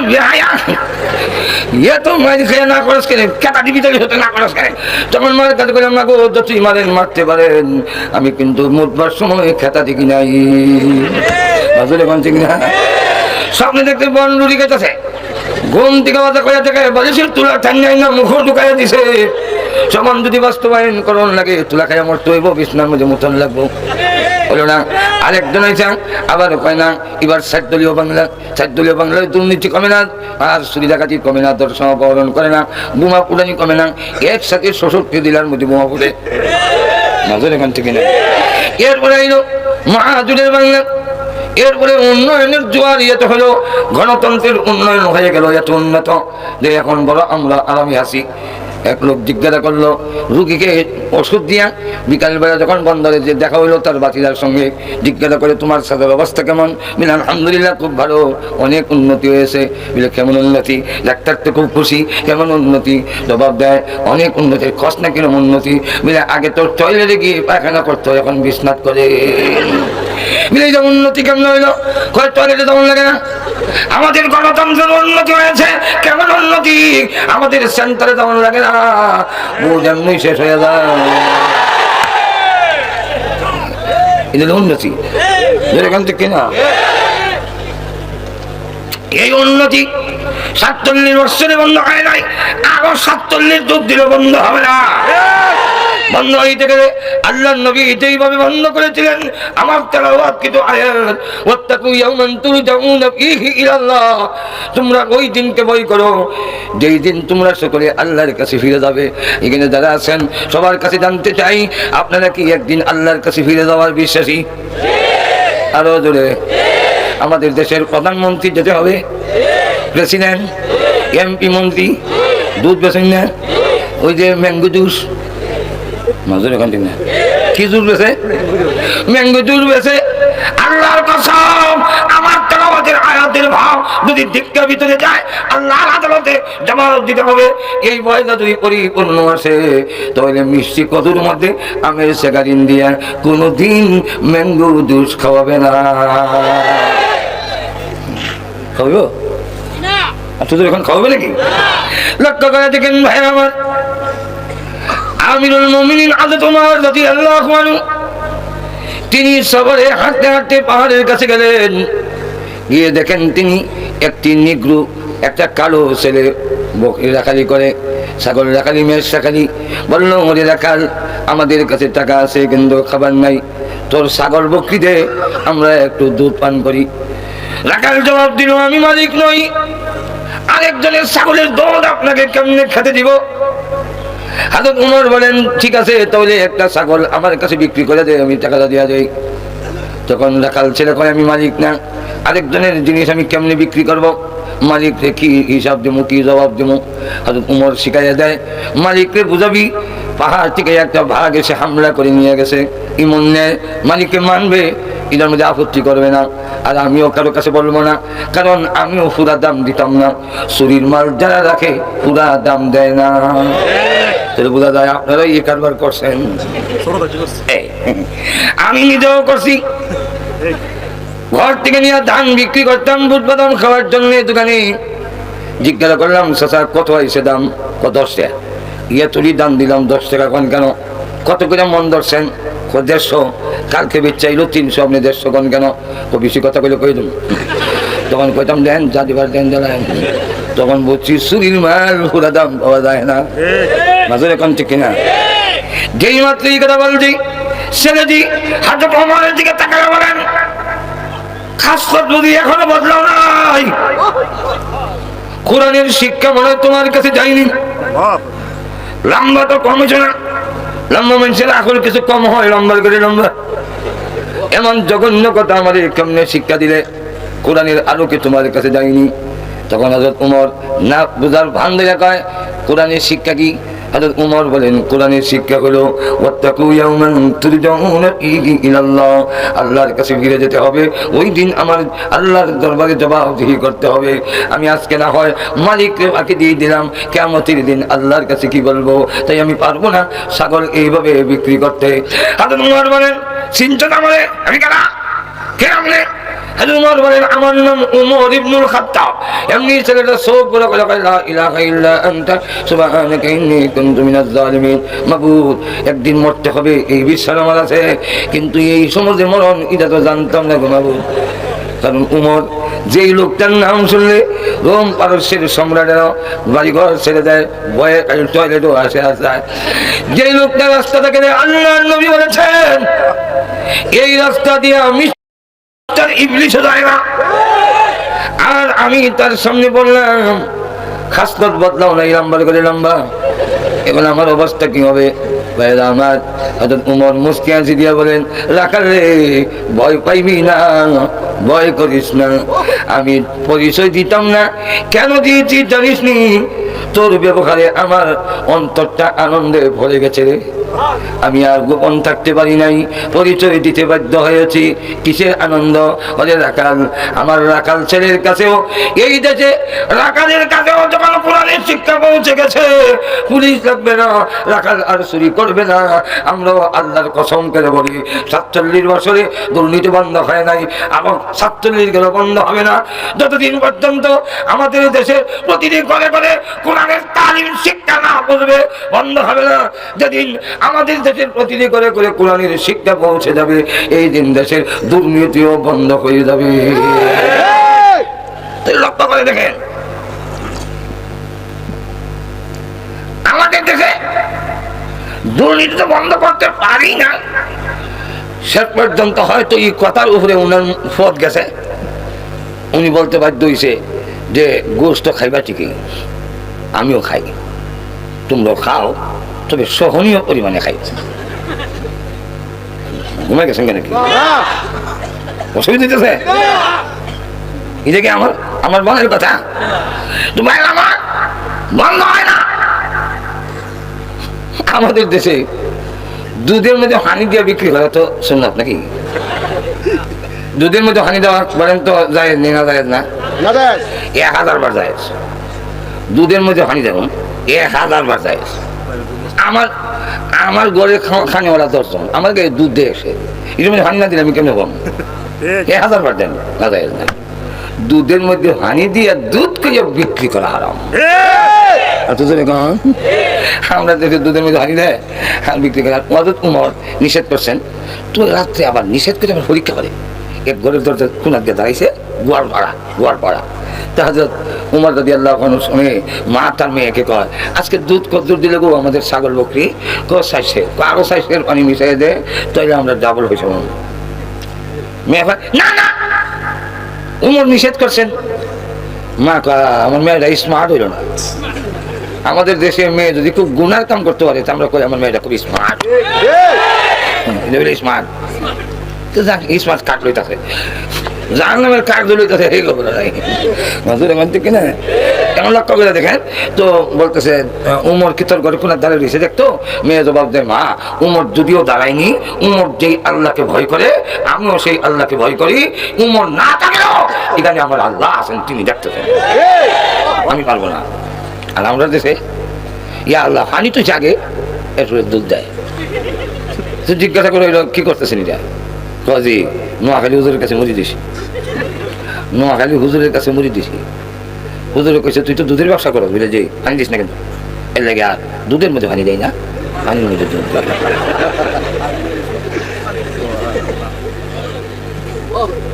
ইয়ে তো মায়ের খেয়ে না করস কেন, কেটা দিবি তাহলে হতে না করস কেন। তখন মায়ের কাছে করলাম না গো, যতই মারেন মারতে পারেন, আমি কিন্তু মুঠবার সময় খেতা দেখি নাই। আসলে বলছি কিনা, স্বপ্নে দেখতে বন রুড়ি গেছে, ঘুম থেকে বাজা কয়া থেকে বলেছে তুলা ঠান্ডাই না মুখ ঢুকাইয়া দিছে। সমান যদি বাস্তবায়ন করণ লাগে, তুলা খাইয়া মরতে হইব, বিছনার মধ্যে মতন লাগবো। হলো না। আরেকজন হয়েছে আবার কয় না, এবার 60 দলীয় বাংলা, 60 দলীয় বাংলায় দুর্নীতি কমে না, আর চুরি ডাকাতি কমে না, দর্শন অপহরণ করে না, বোমা পুরানি কমে না, একসাথে 66 জেলার মধ্যে বোমা পুড়ে। নজর এখান থেকে না। এরপরে এলো মহাজুরের বাংলা, এরপরে উন্নয়নের জোয়ার ইয়ে হলো, গণতন্ত্রের উন্নয়ন হয়ে গেল এত উন্নত যে এখন বড় আমরা আরামে আছি। এক লোক জিজ্ঞাসা করলো রুগীকে ওষুধ দিয়া, বিকালবেলা যখন বন্দরে যে দেখা হইলো তার বাতিদার সঙ্গে, জিজ্ঞাসা করে তোমার স্বাস্থ্যের অবস্থা কেমন? বলে আলহামদুলিল্লাহ খুব ভালো, অনেক উন্নতি হয়েছে। বলে কেমন উন্নতি? ডাক্তার তো খুব খুশি। কেমন উন্নতি? জবাব দেয় অনেক উন্নতি। খস না কিরম উন্নতি? বলে আগে তো টয়লেটে গিয়ে পায়খানা করতো, এখন বিছনাত করে। বলে যে উন্নতি কেমন হইলো? কয় টয়লেটে তেমন লাগে না। আমাদের গণতন্ত্রের উন্নতি হয়েছে। কেমন উন্নতি? আমাদের সেন্টারে তেমন লাগে না, বুঝ এমনি শেষ হয়ে যায়। এটা উন্নতি এখান থেকে না। এই উন্নতি 47 বছরে বন্ধ হয় নাই, আরো 47 যুগ দিলে বন্ধ হবে না। বন্ধ হইতে গেলে আল্লাহর নবী এইভাবে বন্ধ করেছিলেন। আমার তেলাওয়াত কিন্তু আয়াত, ওয়াত্তাকু ইয়াওমান তুরজাউনা ফীহি ইলাল্লাহ, তোমরা ওই দিনকে ভয় করো যেই দিন তোমরা সকলে আল্লাহর কাছে ফিরে যাবে। এখানে যারা আছেন সবার কাছে জানতে চাই, আপনারা কি একদিন আল্লাহর কাছে ফিরে যাওয়ার বিশ্বাসী? আরো জোরে। আমাদের দেশের প্রধানমন্ত্রী যেতে হবে, প্রেসিডেন্ট, এমপি, মন্ত্রী দুধ বেছেন না, ওই যে ম্যাঙ্গো জুস, নজর এখান থেকে না, কি জুস বেছে? ম্যাঙ্গো জুস বেছে। আল্লাহর কসম, আমার তেলাওয়াতের আয়াত জান্নাতের ভাব যদি দিকটা ভিতরে যায় আল্লাহর আদালতে জবাব দিতে হবে। এই ভয়টা যদি পরিপূর্ণ আসে তাহলে মিষ্টি কদুর মধ্যে আমের সেকারিন দিয়া কোনোদিন ম্যাঙ্গো জুস খাওয়াবে না। খাওয়াবো তোদের এখন খাওয়াবে নাকি? লক্ষ্য করে দেখেন ভাই আমার, আমিরুল মুমিনিন হযরত ওমর রাদিয়াল্লাহু আনহু তিনি সফরে হাঁটতে হাঁটতে পাহাড়ের কাছে গেলেন। গিয়ে দেখেন তিনি একটি নিগ্রু, একটা কালো ছেলে বকরি রাখালি করে, ছাগল রাখালি, মেষ রাখালি। বলল, ওরে রাখাল, আমাদের কাছে টাকা আছে কিন্তু খাবার নাই, তোর ছাগল বকরি দে, আমরা একটু দুধ পান করি। রাখাল জবাব দিল, আমি মালিক নই, আরেকজনের ছাগলের দুধ আপনাকে কেমনে খেতে দিব? হযরত ওমর বলেন, ঠিক আছে, তাহলে একটা ছাগল আমার কাছে বিক্রি করে দে, আমি টাকাটা দেওয়া যাই। তখন রাখাল ছেলে কয়, আমি মালিক না, আরেকজনের জিনিস আমি কেমনে বিক্রি করব? মালিককে কি হিসাব দেবো, কি জবাব দেবো? হযরত ওমর শিখাইয়া দেয়, মালিককে বুঝাবি পাহাড় থেকে একটা ভাগ এসে হামলা করে নিয়ে গেছে, ইমন নেয়, মালিককে মানবে, এটার মধ্যে আপত্তি করবে না, আর আমিও কারো কাছে বলবো না, কারণ আমিও পুরা দাম দিতাম না। চুরির মাল যারা রাখে পুরা দাম দেয় না। বোঝা যায় আপনারা এই কারবার করছেন, আমি নিজেও করছি। ঘর থেকে নিয়ে ধান বিক্রি করতাম বুট বাদাম খাওয়ার জন্য দোকানে। জিজ্ঞাসা করলাম, চাচা কত হয়েছে দাম? 10 টাকা। ইয়ে তুলি দাম দিলাম 10 টাকা। কোন কেন? কত করে মন ধরছেন? 150। কালকে বেচাইলো 300, আপনি 150 কোন কেন? বেশি কথা বলে কই দেব। তখন কইতাম, দেন যা দিবার দেন জ্বালায়। তখন বলছি, চুরির মাল পুরা দাম পাওয়া যায় না। মাঝে এখন ঠিক কিনা? যেই মাত্র এই কথা বলছি, ছেলেটি হযরত ওমরের দিকে তাকায় বলেন, খাসলত যদি এখনো বদলাও নাই, কোরআনের শিক্ষা মনে হয় তোমার কাছে যায়নি। লম্বা তো কম হয়েছে না, লম্বা মানুষের এখন কিছু কম হয়, লম্বা করে লম্বা। এমন জঘন্য কথা আমাদের কেমনে শিক্ষা দিলে, কোরআনের আলোকে তোমার কাছে যায়নি। তখন হযরত ওমর না বুঝার ভান ধরে কয়, কোরআনের শিক্ষা কি? হযরত ওমর বলেন, কোরআনের শিক্ষা হলো ওয়াত্তাকু ইয়াওমান তুরজাউনা ফীহি ইলাল্লাহ, আল্লাহর কাছে ফিরে যেতে হবে, ওই দিন আমার আল্লাহর দরবারে জবাবদিহি করতে হবে। আমি আজকে না হয় মালিককে বাকি দিয়ে দিলাম, কিয়ামতের দিন আল্লাহর কাছে কি বলবো? তাই আমি পারবো না ছাগল এইভাবে বিক্রি করতে। হযরত ওমর বলেন, চিন্তা মানে আমি কারা কেমনে? হযরত ওমর বলেন, আমার নাম ওমর ইবনুল খাত্তাব। এমনি ছেলেটা সব বলে লা ইলাহা ইল্লা আনতা সুবহানাকা ইন্নী কুনতু মিনাজ জালিমিন। মাবুদ, একদিন মরতে হবে এই বিশ্বাস আমার আছে, কিন্তু এই সমাজে মরণ এটা তো জানতাম না গো মাবুদ। কারণ ওমর যেই লোকটার নাম শুনলে রোম পারস্যের সম্রাটেরও বাড়িঘর ছেড়ে দেয়, ভয়ে টয়লেটও আসে আসায়। যেই লোকটা রাস্তা থেকে আল্লাহর নবী বলেছেন এই রাস্তা দিয়ে আমি ইবলিশও যায় না, আর আমি তার সামনে বললাম খাসলত বদলাও নাই, লম্বা করে লম্বা, এখন আমার অবস্থা কি হবে? ভাইরা আমার, হযরত ওমর মুস্কি হাসি দিয়া বলেন, রাখাল রে, ভয় পাইবি না, ভয় করিস না, আমি পরিচয় দিতাম না। কেন দিয়েছি জানিস নি? তোর ব্যবহারে আমার অন্তরটা আনন্দে ভরে গেছে রে, আমি আর গোপন থাকতে পারি নাই, পরিচয় দিতে বাধ্য হয়েছি। কিসের আনন্দ? ওরে রাখাল, আমার রাখাল ছেলের কাছেও, এই দেশে রাখালের কাছেও যখন কোরআনের শিক্ষা পৌঁছে গেছে, পুলিশ লাগবে না, রাখাল আর চুরি করবে না। আমরাও আল্লাহর কসম করে বলি, 47 বছরে দুর্নীতি বন্ধ হয় নাই, আবার 47 গেল বন্ধ হবে না, যতদিন পর্যন্ত আমাদের দেশে প্রতিটি ঘরে ঘরে কোরআনের তালিম শিক্ষা না পড়বে, বন্ধ হবে না। যেদিন আমাদের দেশের প্রতিটি করে করে কোরআনের শিক্ষা পৌঁছে যাবে, এই দিন দেশের দুর্নীতিও বন্ধ হয়ে যাবে। লক্ষ্য করে দেখেন, আমাদের দেশে দুর্নীতি তো বন্ধ করতে পারি না, শেষ পর্যন্ত হয়তো এই কথার উপরে উনার পথ গেছে, উনি বলতে বাধ্য হয়েছে যে গোস্ত খাইবা ঠিকই, আমিও খাই, তোমরাও খাও, তবে সহনীয় পরিমাণে খাই। ঘুমাই গেছেন কেন? কি অসুবিধা দিতেছে? এটা কি আমার আমার মনের কথা? তোমার আমার বন্ধ হয় না। আমাদের দেশে দুধের মধ্যে হানি দিয়ে বিক্রি করে তো শুনলাম নাকি? দুধের মধ্যে হানি দেওয়া বলেন তো যায় না যায় না? 1000 বার যায়। দুধের মধ্যে হানি দেব 1000 বার যায়। আমার ঘরে খানে ওরা 10 জন, আমার গায়ে দুধ দিয়ে এসে এর মধ্যে হানি না দিলে আমি কেমন পাবো? 1000 বার দেন না যায় না। দুধের মধ্যে হানি দিয়ে দুধ করে বিক্রি করা হারাম। আমরা দেখে দুধের মধ্যে হানি দেয় বিক্রি করা। উমর নিষেধ করছেন, তো রাত্রে আবার নিষেধ করে আবার পরীক্ষা করে। এক ঘরের দরজা খুনার দিয়ে দাঁড়াইছে, গোয়ার পাড়া। তা হযরত উমর রাদিয়াল্লাহু আনহু শুনে মা তার মেয়েকে কয়, আজকে দুধ কদ্দুর দিলে গো আমাদের ছাগল বকরি? সাইছে আরো সাইসের পানি মিশিয়ে দেয়, তাইলে আমরা ডাবল হয়েছে। মেয়ে না না, উমর নিষেধ করছেন। মা আমার মেয়েটা স্মার্ট হইল না। আমাদের দেশে মেয়ে যদি খুব গুনার কাম করতে পারে তা আমরা কই আমার মেয়েটা খুব স্মার্ট। স্মার্ট তো যাক, স্মার্ট কাঠ লইতাছে, যার নামের কাঠ লইতাছে এই খবর নাই মজুর এমন থেকে না এমন লক্ষ্য করে দেখেন। তো বলতেছে উমর কি তোর ঘরে কোনার দাঁড়িয়ে রয়েছে দেখতো? মেয়ে জবাব দেয়, মা উমর যদিও দাঁড়ায়নি, উমর যেই আল্লাহকে ভয় করে আমিও সেই আল্লাহকে ভয় করি। উমর না থাকলেও এখানে আমার আল্লাহ আছেন, তিনি দেখতেছেন, আমি পারবো না। আর আমরা দেশে ইয়া আল্লাহ পানি তো জাগে এরপরে দুধ দেয়। তো জিজ্ঞাসা করে কি করতেছেন এটা? কাজী নোয়াখালী হুজুরের কাছে মুড়ি দিছি, নোয়াখালী হুজুরের কাছে মুড়ি দিছি। হুজুরে কইছে তুই তো দুধের ব্যবসা করো, বুঝলে যে পানি দিস না কিন্তু এর লাগে আর দুধের মধ্যে পানি দেয় না, পানির মধ্যে দুধ।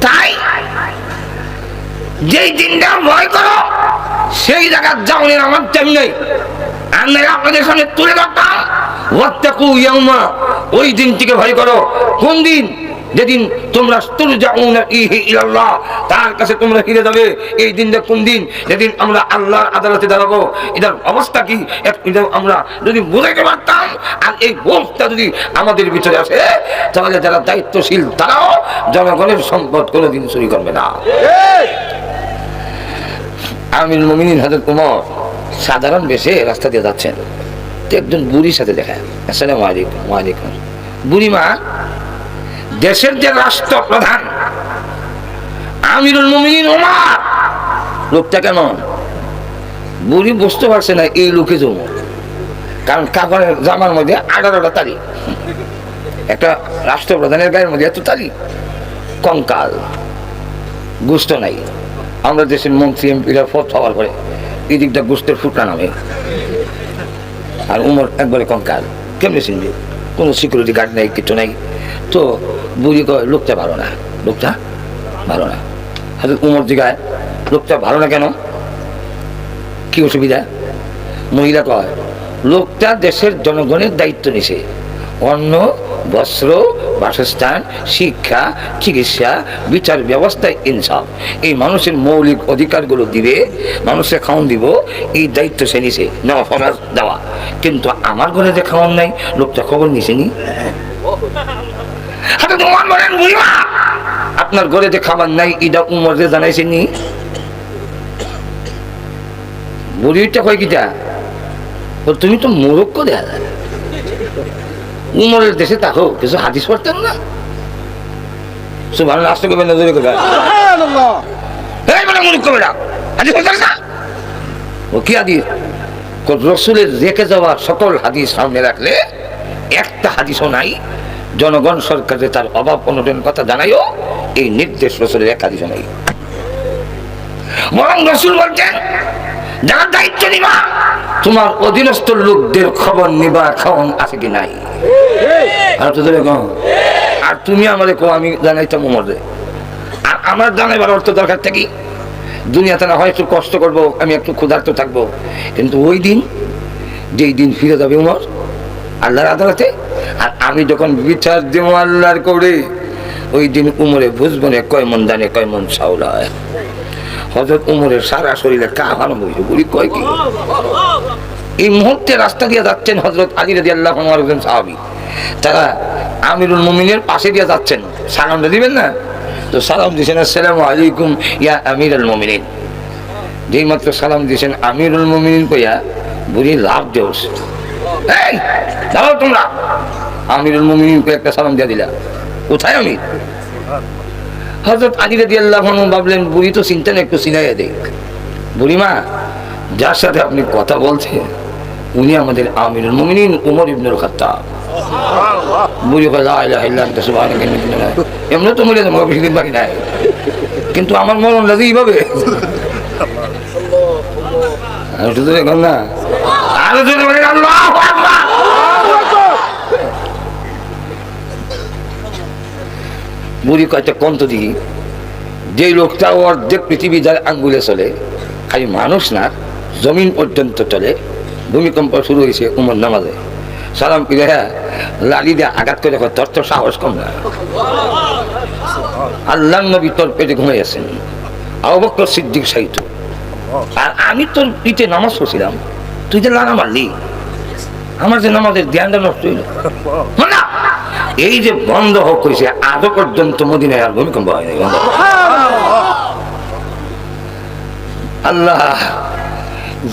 তাই যেই দিনটা ভয় করো সেই জায়গার যাওয়ার আমার টাইম নেই। আমরা আপনাদের সামনে তুলে ধরতাম, ওয়াত্তাকু ইয়াউমা, ওই দিনটিকে ভয় করো। কোন দিন? যেদিন তোমরা তুরজাউনা ইলাল্লাহ, তার কাছে তোমরা ফিরে যাবে। এই দিনটা কোন দিন? যেদিন আমরা আল্লাহর আদালতে দাঁড়াবো। এটার অবস্থা কি এটা আমরা যদি বুঝাইতে পারতাম, আর এই বোধটা যদি আমাদের ভিতরে আসে, তাহলে যারা দায়িত্বশীল তারাও জনগণের সম্পদ কোনোদিন চুরি করবে না। আমিরুল মুমিনিন হযরত ওমর সাধারণ বেশে রাস্তা দিয়ে যাচ্ছেন, তো একজন বুড়ির সাথে দেখা। আসসালামু আলাইকুম। ওয়ালাইকুম। বুড়ি মা দেশের যে রাষ্ট্রপ্রধান আমিরুল মুমিনিন ওমর, লোকটা কেমন? বুড়ি বুঝতে পারছে না এই লোকে ওমর, কারণ কাপড়ের জামার মধ্যে 18টা তালি, একটা রাষ্ট্রপ্রধানের গায়ের মধ্যে এত তালি, কঙ্কাল, গোস্ত নাই। আমরা দেশের মন্ত্রী এমপিরা ফট হওয়ার পরে এই দিকটা গোস্তের ফুটনা নামে, আর উমর একবারে কঙ্কাল। কেমনি চিনবে? কোনো সিকিউরিটি গার্ড নেই, কিছু নাই। তো বুড়ি কয় লোকটা ভালো না, লোকটা ভালো না। হয়তো উমর জিগায় লোকটা ভালো না কেন, কি অসুবিধা? মহিলা কয় লোকটা দেশের জনগণের দায়িত্ব নিছে, অন্ন, বস্ত্র, বাসস্থান, শিক্ষা, চিকিৎসা, বিচার ব্যবস্থায় ইনসাফ, এই মানুষের মৌলিক অধিকারগুলো দিবে, মানুষের খাওয়ান দিব, এই দায়িত্ব সে নিছে, নেওয়া ফরজ দেওয়া। কিন্তু আমার ঘরে যে খাওয়ান নাই, লোকটা খবর নিছে নি? আপনার ঘরে যে খাবার নাই এটা উমর যে জানাইছে নি? বুড়িটা কয় কিটা, তুমি তো মোরক্কো দেখা যায়, উমরের দেশে থাকো, কিছু হাদিস পড়তেন না? সুবহানাল্লাহ, আসতে করবেন না, জোরে করবেন। এই বলে মুরুক্কো বেটা হাদিস পড়তেন না? ও কি হাদিস? রসুলের রেখে যাওয়া সকল হাদিস সামনে রাখলে একটা হাদিসও নাই জনগণ সরকারে তার অভাব অনটন কথা জানাইও এই নির্দেশ রসুলের এক হাদিসও নাই। বরং রসুল বলছেন যারা দায়িত্ব নিবা তোমার অধীনস্থ লোকদের খবর নিবা খাওয়ান আছে কি নাই। আর তুমি আমাদের কো আমি জানাইতাম উমরে, আর আমার জানাইবার অর্থ দরকার থাকি দুনিয়াতে না হয় একটু কষ্ট করবো, আমি একটু ক্ষুধার্ত থাকবো, কিন্তু ওই দিন যেই দিন ফিরে যাবে উমর আল্লাহর আদালতে, আর আমি যখন বিচার দেবো আল্লাহর করে, ওই দিন উমরে বুঝবো না কয় মন দানে কয় মন চাউল হয়। হযরত উমরের সারা শরীরে কাঁপানো বইল, বুড়ি কয় কি? এই মুহূর্তে রাস্তা দিয়ে যাচ্ছেন হযরত আলী রাদিয়াল্লাহু আনহু একজন সাহাবী, তারা আমিরুল মুমিনের পাশে দিয়ে যাচ্ছেন, সালাম দিবেন না? তো সালাম দিয়েছেন আসসালামু আলাইকুম ইয়া আমিরুল মুমিনিন। যেই মাত্র সালাম দিয়েছেন আমিরুল মুমিনিন কইয়া বুড়ি লাভ দেওস, এই দাঁড়াও তোমরা। আমিরুল মুমিনিনকে একটা সালাম দিয়ে দিলা, কোথায় আমির? হযরত আলী রাদিয়াল্লাহু আনহু ভাবলেন বুড়ি তো চিন্তা না, একটু চিনাইয়া দেখ। বুড়িমা, যার সাথে আপনি কথা বলছেন উনি আমাদের আমিরুল মুমিনিন উমর ইবনুল খাত্তাব। বুড়ি কয় লা ইলাহা ইল্লা আনতা সুবহানাকা ইন্নী কুনতু মিনাল জালিমিন। এমনি তো মরে যাবো, বেশি দিন বাকি নাই, কিন্তু আমার মরণ লাগে এইভাবে। আর শুধু এখন না, আরো জোরে বলেন আল্লাহু আকবার। বুড়ি কয়টা কন্ত দিই, যে লোকটা অর্ধেক পৃথিবী যার আঙ্গুলে চলে, খালি মানুষ না জমিন পর্যন্ত চলে। ভূমিকম্প শুরু হয়েছে উমর নামাজে, সালাম ফিরে লালি দিয়ে আঘাত করে, তোর তো সাহস কম না, আল্লাহ নবী তোর পেটে ঘুমাইয়াছেন, আবু বকর সিদ্দিক সাহিত্য, আর আমি তোর পিঠে নামাজ পড়ছিলাম, তুই যে লানা মারলি, আমার যে নামাজের ধ্যানটা নষ্ট হইল না। এই যে বন্ধ হোক হয়েছে, আজও পর্যন্ত মদিনায় আর ভূমিকম্প হয়নি। আল্লাহ,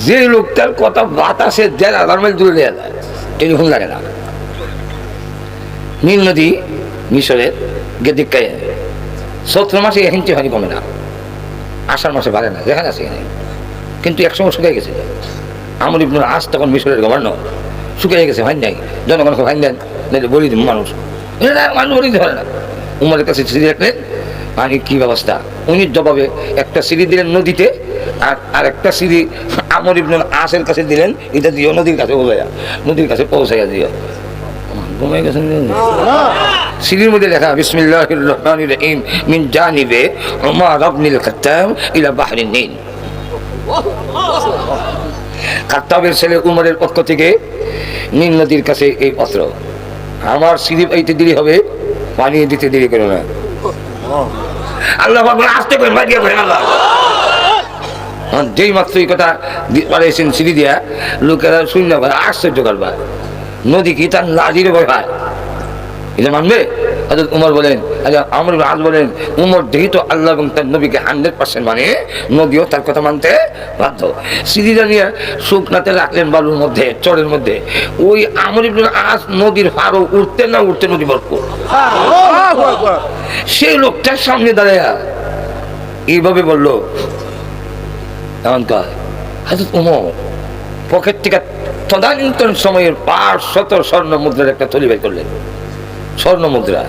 যে লোকটার কথা বাতাসে দেড় হাজার মাইল দূরে দেওয়া যায়, টেলিফোন লাগে না। নীল নদী মিশরের গেদিকায় চৈত্র মাসে হিংচি হয়নি, কমে না, আষাঢ় মাসে বাড়ে না, যেখানে আছে এখানে, কিন্তু একসময় শুকিয়ে গেছে। আমর ইবনুল আস তখন মিশরের গভর্নর, শুকিয়ে গেছে, হয় নাই, জনগণকে হয় দেন, বলি দিব মানুষ, মানুষ বলি ধরে না। উমরের কাছে চিঠি রাখলেন, পানি কি ব্যবস্থা? উনি জবাবে একটা সিঁড়ি দিলেন নদীতে, আর একটা সিঁড়ি আমর ইবনুল আসের কাছে দিলেন, এটা দিও নদীর কাছে পৌঁছাইয়া, নদীর কাছে পৌঁছাইয়া দিও। ঘুমাই গেছেন সিঁড়ির মধ্যে লেখা বিসমিল্লাহির রহমানির রহিম মিন জানিবে উমর ইবনুল খাত্তাব ইলা বাহরিন নীল। খাত্তাবের ছেলে উমরের পক্ষ থেকে নীল নদীর কাছে এই পত্র। আমার সিঁড়ি পাইতে দেরি হবে, পানি দিতে দেরি করো না। আল্লাহ আসতে করেন, বাড়িয়ে করেন আল্লাহ। যেই মাত্র এই কথা পাঠাইছেন সিঁড়ি দিয়া, লোকেরা শূন্য করে আশ্চর্য করবা, নদী কি তার লাজির ভয় হয়, এটা মানবে? উমর বলেন, আমর আজ বলেন, উমর যেহেতু আল্লাহ এবং তার নবীকে 100% মানে, নদীও তার কথা মানতে বাধ্য। সিঁড়িটা নিয়ে শুকনাতে রাখলেন বালুর মধ্যে, চরের মধ্যে। ওই আমর ইবনুল আস নদীর পারও উঠতে না উঠতে নদী ভরপুর। সেই লোকটার সামনে দাঁড়ায় এইভাবে বললো, এমনকার হযরত উমর পকেট থেকে তদানীন্তন সময়ের 500 স্বর্ণ মুদ্রার একটা থলি বের করলেন, স্বর্ণ মুদ্রা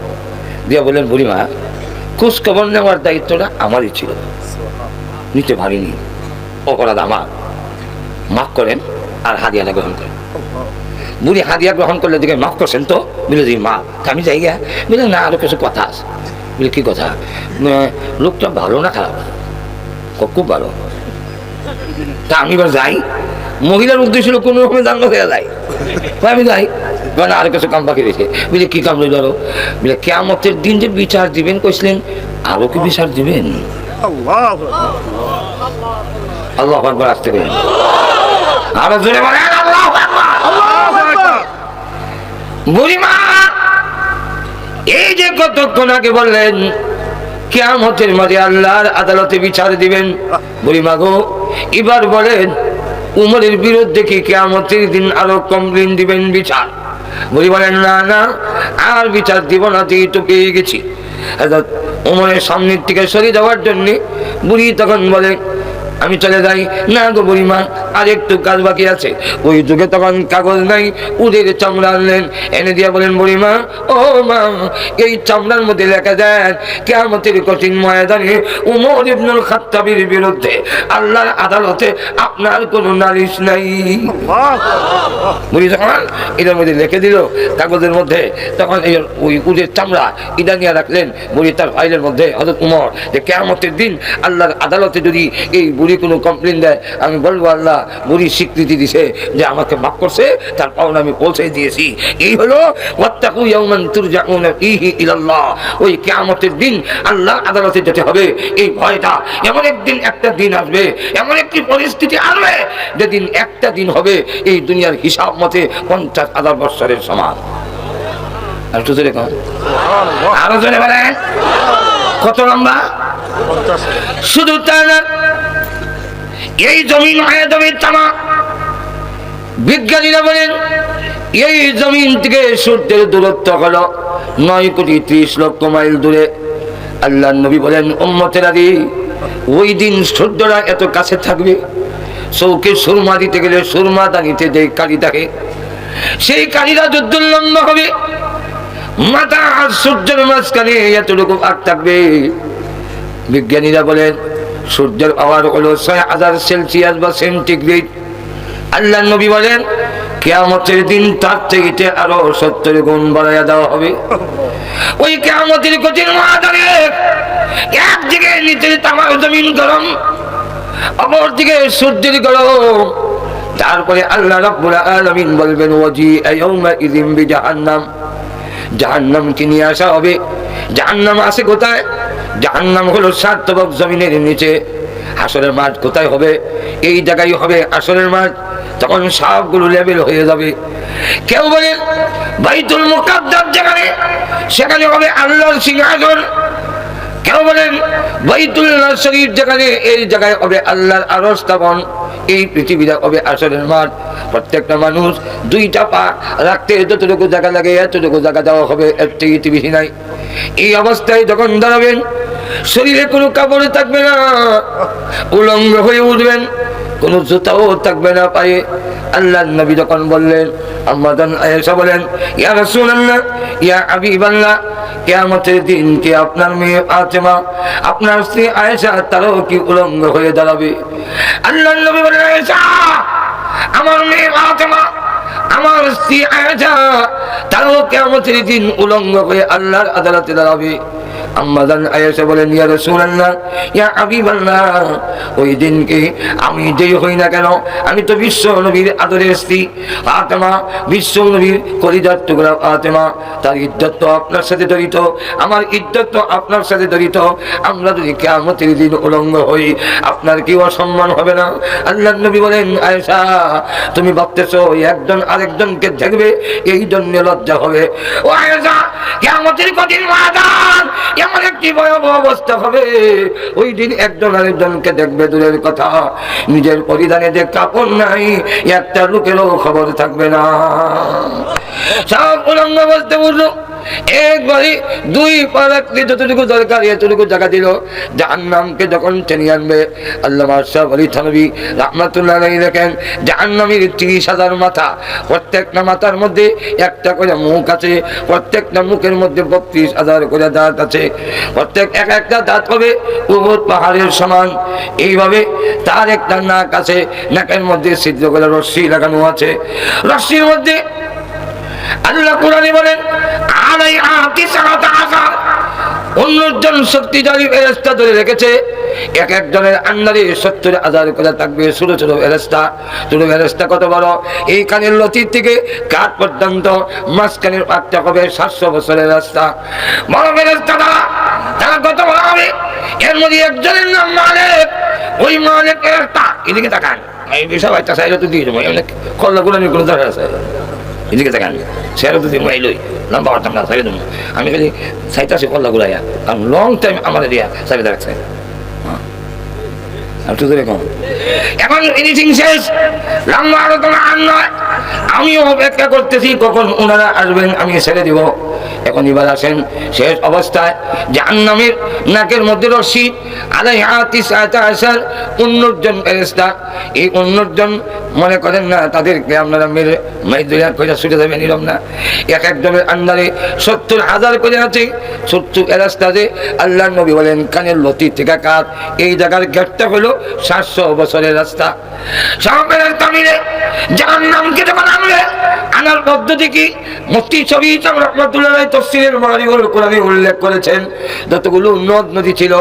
দিয়া বললেন, বুড়িমা, খোঁজ খবর নেওয়ার দায়িত্বটা আমারই ছিল, নিতে পারিনি, অপরাধ আমার, মাফ করেন, আর হাদিয়াটা গ্রহণ করেন। বুড়ি হাদিয়া গ্রহণ করলে দেখে, মাফ করছেন তো? বলে যে মা, আমি যাই গা। বলে না, আরো কিছু কথা আছে। বলে কি কথা? লোকটা ভালো না খারাপ? খুব ভালো। তা আমি এবার যাই, মহিলার উদ্দেশ্য ছিল কোনো রকমের জানলো হয়ে যায়, আমি যাই, মানে আরো কিছু কাম বাকি রয়েছে। বুঝলে কি কাম রইল আরো? বলে কিয়ামতের দিন যে বিচার দিবেন কইছিলেন, আরো কি বিচার দিবেন? আল্লাহু আকবার, আসতে পারেন আরো জোরে বলেন আল্লাহু আকবার। বুড়িমা এই যে কতক্ষণ আগে বললেন কিয়ামতের মাঝে আল্লাহর আদালতে বিচার দিবেন, বুড়িমা গো এবার বলেন উমরের বিরুদ্ধে কি কিয়ামতের দিন আরো কমপ্লেন দিবেন বিচার? বুড়ি বলেন না না, আর বিচার দিব না, তুই তো পেয়ে গেছি। উমরের সামনের থেকে সরে যাওয়ার জন্য বুড়ি তখন বলে, আমি চলে যাই। না গো বুড়িমা, আর একটু কাজ বাকি আছে। ওই যুগে তখন কাগজ নাই, উদের চামড়া আনলেন, এনে দিয়া বলেন, বুড়িমা ও মা, এই চামড়ার মধ্যে লেখা যায় কিয়ামতের কঠিন ময়দানে উমর ইবনুল খাত্তাবের বিরুদ্ধে আল্লাহর আদালতে আপনার কোনো নালিশ নাই। বুড়ি যখন এটার মধ্যে লিখে দিল কাগজের মধ্যে, তখন ওই উদের চামড়া ইটা নিয়ে রাখলেন বুড়ি তার ফাইলের মধ্যে। হযরত উমর যে কিয়ামতের দিন আল্লাহর আদালতে যদি এই বুড়ি কোনো কমপ্লেন দেয়, আমি বলবো আল্লাহ বুড়ি স্বীকৃতি দিছে যে আমাকে মাফ করছে, তার পাওনা আমি পৌঁছে দিয়েছি। এই হলো ওয়াত্তাকু ইয়াওমান তুরজাউনা ফীহি ইলাল্লাহ। ওই কিয়ামতের দিন আল্লাহ আদালতে যেতে হবে, এই ভয়টা। এমন একদিন একটা দিন আসবে, এমন একটি পরিস্থিতি আসবে যেদিন একটা দিন হবে এই দুনিয়ার হিসাব মতে 50,000 বছরের সমান। আর তো জোরে কম, আরো জোরে বলেন কত লম্বা? শুধু তা না, এই জমিন আয়াদমের তামা। বিজ্ঞানীরা বলেন এই জমিন থেকে সূর্যের দূরত্ব হলো 9,30,00,000 মাইল দূরে। আল্লাহ নবী বলেন, উম্মতেরা রে, ওই দিন সূর্যরা এত কাছে থাকবে, চৌকে সুরমা দিতে গেলে সুরমা দানিতে যে কালি থাকে, সেই কালিরা যুদ্ধলম্ব হবে, মাথা আর সূর্যের মাঝখানে এতটুকু আগ থাকবে। বিজ্ঞানীরা বলেন সূর্যের পাওয়ার হলো ৬০০০ সেলসিয়াস বা সেন্টিগ্রেড। আল্লাহ নবী বলেন কিয়ামতের দিন তার থেকে আরো ৭০ গুণ বাড়াইয়া দেওয়া হবে। ওই কিয়ামতের কঠিন ময়দানে একদিকে নিচের তামার জমিন গরম, অপরদিকে সূর্যের গরম। তারপরে আল্লাহ রাব্বুল আলামিন বলবেন ওয়াজিআ ইয়াউমাইযিন বিজাহান্নাম, জাহান্নামকে নিয়ে আসা হবে। জাহান্নাম আছে কোথায়? জাহান্নাম হলো সাতবক জমিনের নিচে। হাসরের মাঠ কোথায় হবে? এই জায়গায় হবে হাসরের মাঠ। তখন সবগুলো লেভেল হয়ে যাবে। কেউ বলেন বাইতুল মুকাদ্দাস যেখানে, সেখানে হবে আল্লাহর সিংহাসন। কেউ বলেন বাইতুল্লাহ শরীফ যেখানে, এই জায়গায় হবে আল্লাহর আরশ স্থাপন। এই পৃথিবীটা হবে আসরের মাঠ। প্রত্যেকটা মানুষ দুইটা পা রাখতে যতটুকু জায়গা লাগে এতটুকু জায়গা দেওয়া হবে, এর থেকে বেশি নাই। এই অবস্থায় যখন দাঁড়াবেন, শরীরে কোনো কাপড় থাকবে না, উলঙ্গ হয়ে উঠবেন, কোনো জুতাও থাকবে না পায়ে। আল্লাহর নবী যখন বললেন, আম্মা জান আয়েশা বলেন, ইয়া রাসূলুল্লাহ, ইয়া হাবিবাল্লাহ, কিয়ামতের দিন কি আপনার মেয়ে ফাতেমা, আপনার স্ত্রী আয়েশা, তারও কি উলঙ্গ হয়ে দাঁড়াবে? আল্লাহর নবী বলেন, আয়েশা, আমার মেয়ে ফাতেমা, আমার স্ত্রী আয়েশা, তারও কিয়ামতের দিন উলঙ্গ হয়ে আল্লাহর আদালতে দাঁড়াবে। আম্মা জান আয়েশা বলেন, ইয়া রাসূলুল্লাহ, ইয়া হাবিবাল্লাহ, ওই দিনকে আমি যেই হই না কেন, আমি তো বিশ্ব নবীর আদরের স্ত্রী ফাতেমা, বিশ্ব নবীর কলিজার টুকরা ফাতেমা, তার ইজ্জত তো আপনার সাথে জড়িত, আমার ইজ্জত তো আপনার সাথে জড়িত। আমরা যদি কিয়ামতের দিন উলঙ্গ হই, আপনার কি অসম্মান হবে না? আল্লাহর নবী বলেন, আয়েশা, তুমি ভাবতেছো একজন আরেকজনকে দেখবে এই জন্য লজ্জা হবে? ও আয়েশা, কিয়ামতের কঠিন ময়দান এমন একটি ভয়াবহ অবস্থা হবে, ওই দিন একজন আরেকজনকে দেখবে দূরের কথা, নিজের পরিধানে যে কাপড় নাই একটা লোকেরও খবর থাকবে না। সব উলঙ্গ বলতে বুঝলো। একবারে দুই পা রাখতে যতটুকু দরকার এতটুকু জায়গা দিল। জাহান্নামকে যখন টেনে আনবে, আল্লামা আশরাফ আলী থানভী রাহমাতুল্লাহ আলাইহি দেখেন জাহান্নামের ৩০,০০০ মাথা, প্রত্যেকটা মাথার মধ্যে একটা করে মুখ আছে, প্রত্যেকটা মুখের মধ্যে ৩২,০০০ করে দাঁত আছে, প্রত্যেক একটা দাঁত হবে উহুদ পাহাড়ের সমান। এইভাবে তার একটা নাক আছে, নাকের মধ্যে ছিদ্র করে রশ্মি লাগানো আছে। রশ্মির মধ্যে আল্লাহ কোরআনে বলেন, আলাইহা ৯৯ অন্যজন শক্তিশালী ফেরেশতা ধরে রেখেছে। এক একজনের আন্ডারে ৭০,০০০ করে থাকবে ছোট ছোট ফেরেশতা। ছোট ফেরেশতা কত বড়? এই কানের লতির থেকে কাঠ পর্যন্ত মাঝখানের পাকটা হবে ৭০০ বছরের রাস্তা। বড় ফেরেশতা তারা কত বড় হবে? এর মধ্যে একজনের নাম মালিক। ওই মালিক ফেরেশতা এদিকে তাকান, এই বিষয় একটা সাইড তো দিয়ে দেবো, কল্লা কোরআনের কোনো দরকার আছে? এদিকে থাকেন, সেরা তো দিন লই লম্বা করতাম না, সাইড দেবো। আমি খালি সাইড আসি কল্লা গুলাইয়া, কারণ লং টাইম আমাদের দিয়া সাইড রাখছে। এখন ফিনিশিং শেষ, লম্বা আলোচনা আর নয়। আমিও অপেক্ষা করতেছি কখন ওনারা আসবেন, আমি ছেড়ে দিব। এখন এবার আসেন শেষ অবস্থায়, জাহান্নামের নাকের মধ্যে রশ্মি, আলাইহা ৯৯ ১৯ ফেরেশতা। এই ১৯ মনে করেন না তাদেরকে আপনারা মেরে মাইদুরিয়া করে ছুটে যাবেন, এরকম না। এক একজনের আন্ডারে ৭০,০০০ করে আছে ৭০ ফেরেশতা। যে আল্লাহ নবী বলেন কানের লতি থেকে কাঠ, এই জায়গার গেটটা হলো ৭০০ বছরের রাস্তা। সব ফেরেশতা মিলে জাহান্নামকে যখন আনবে, আনার পদ্ধতি কি? মুফতি শফি ইসলাম রাহমাতুল্লাহ আলাইহি তাফসীরের মারিফুল কোরআনে উল্লেখ করেছেন, যতগুলো নদ নদী ছিল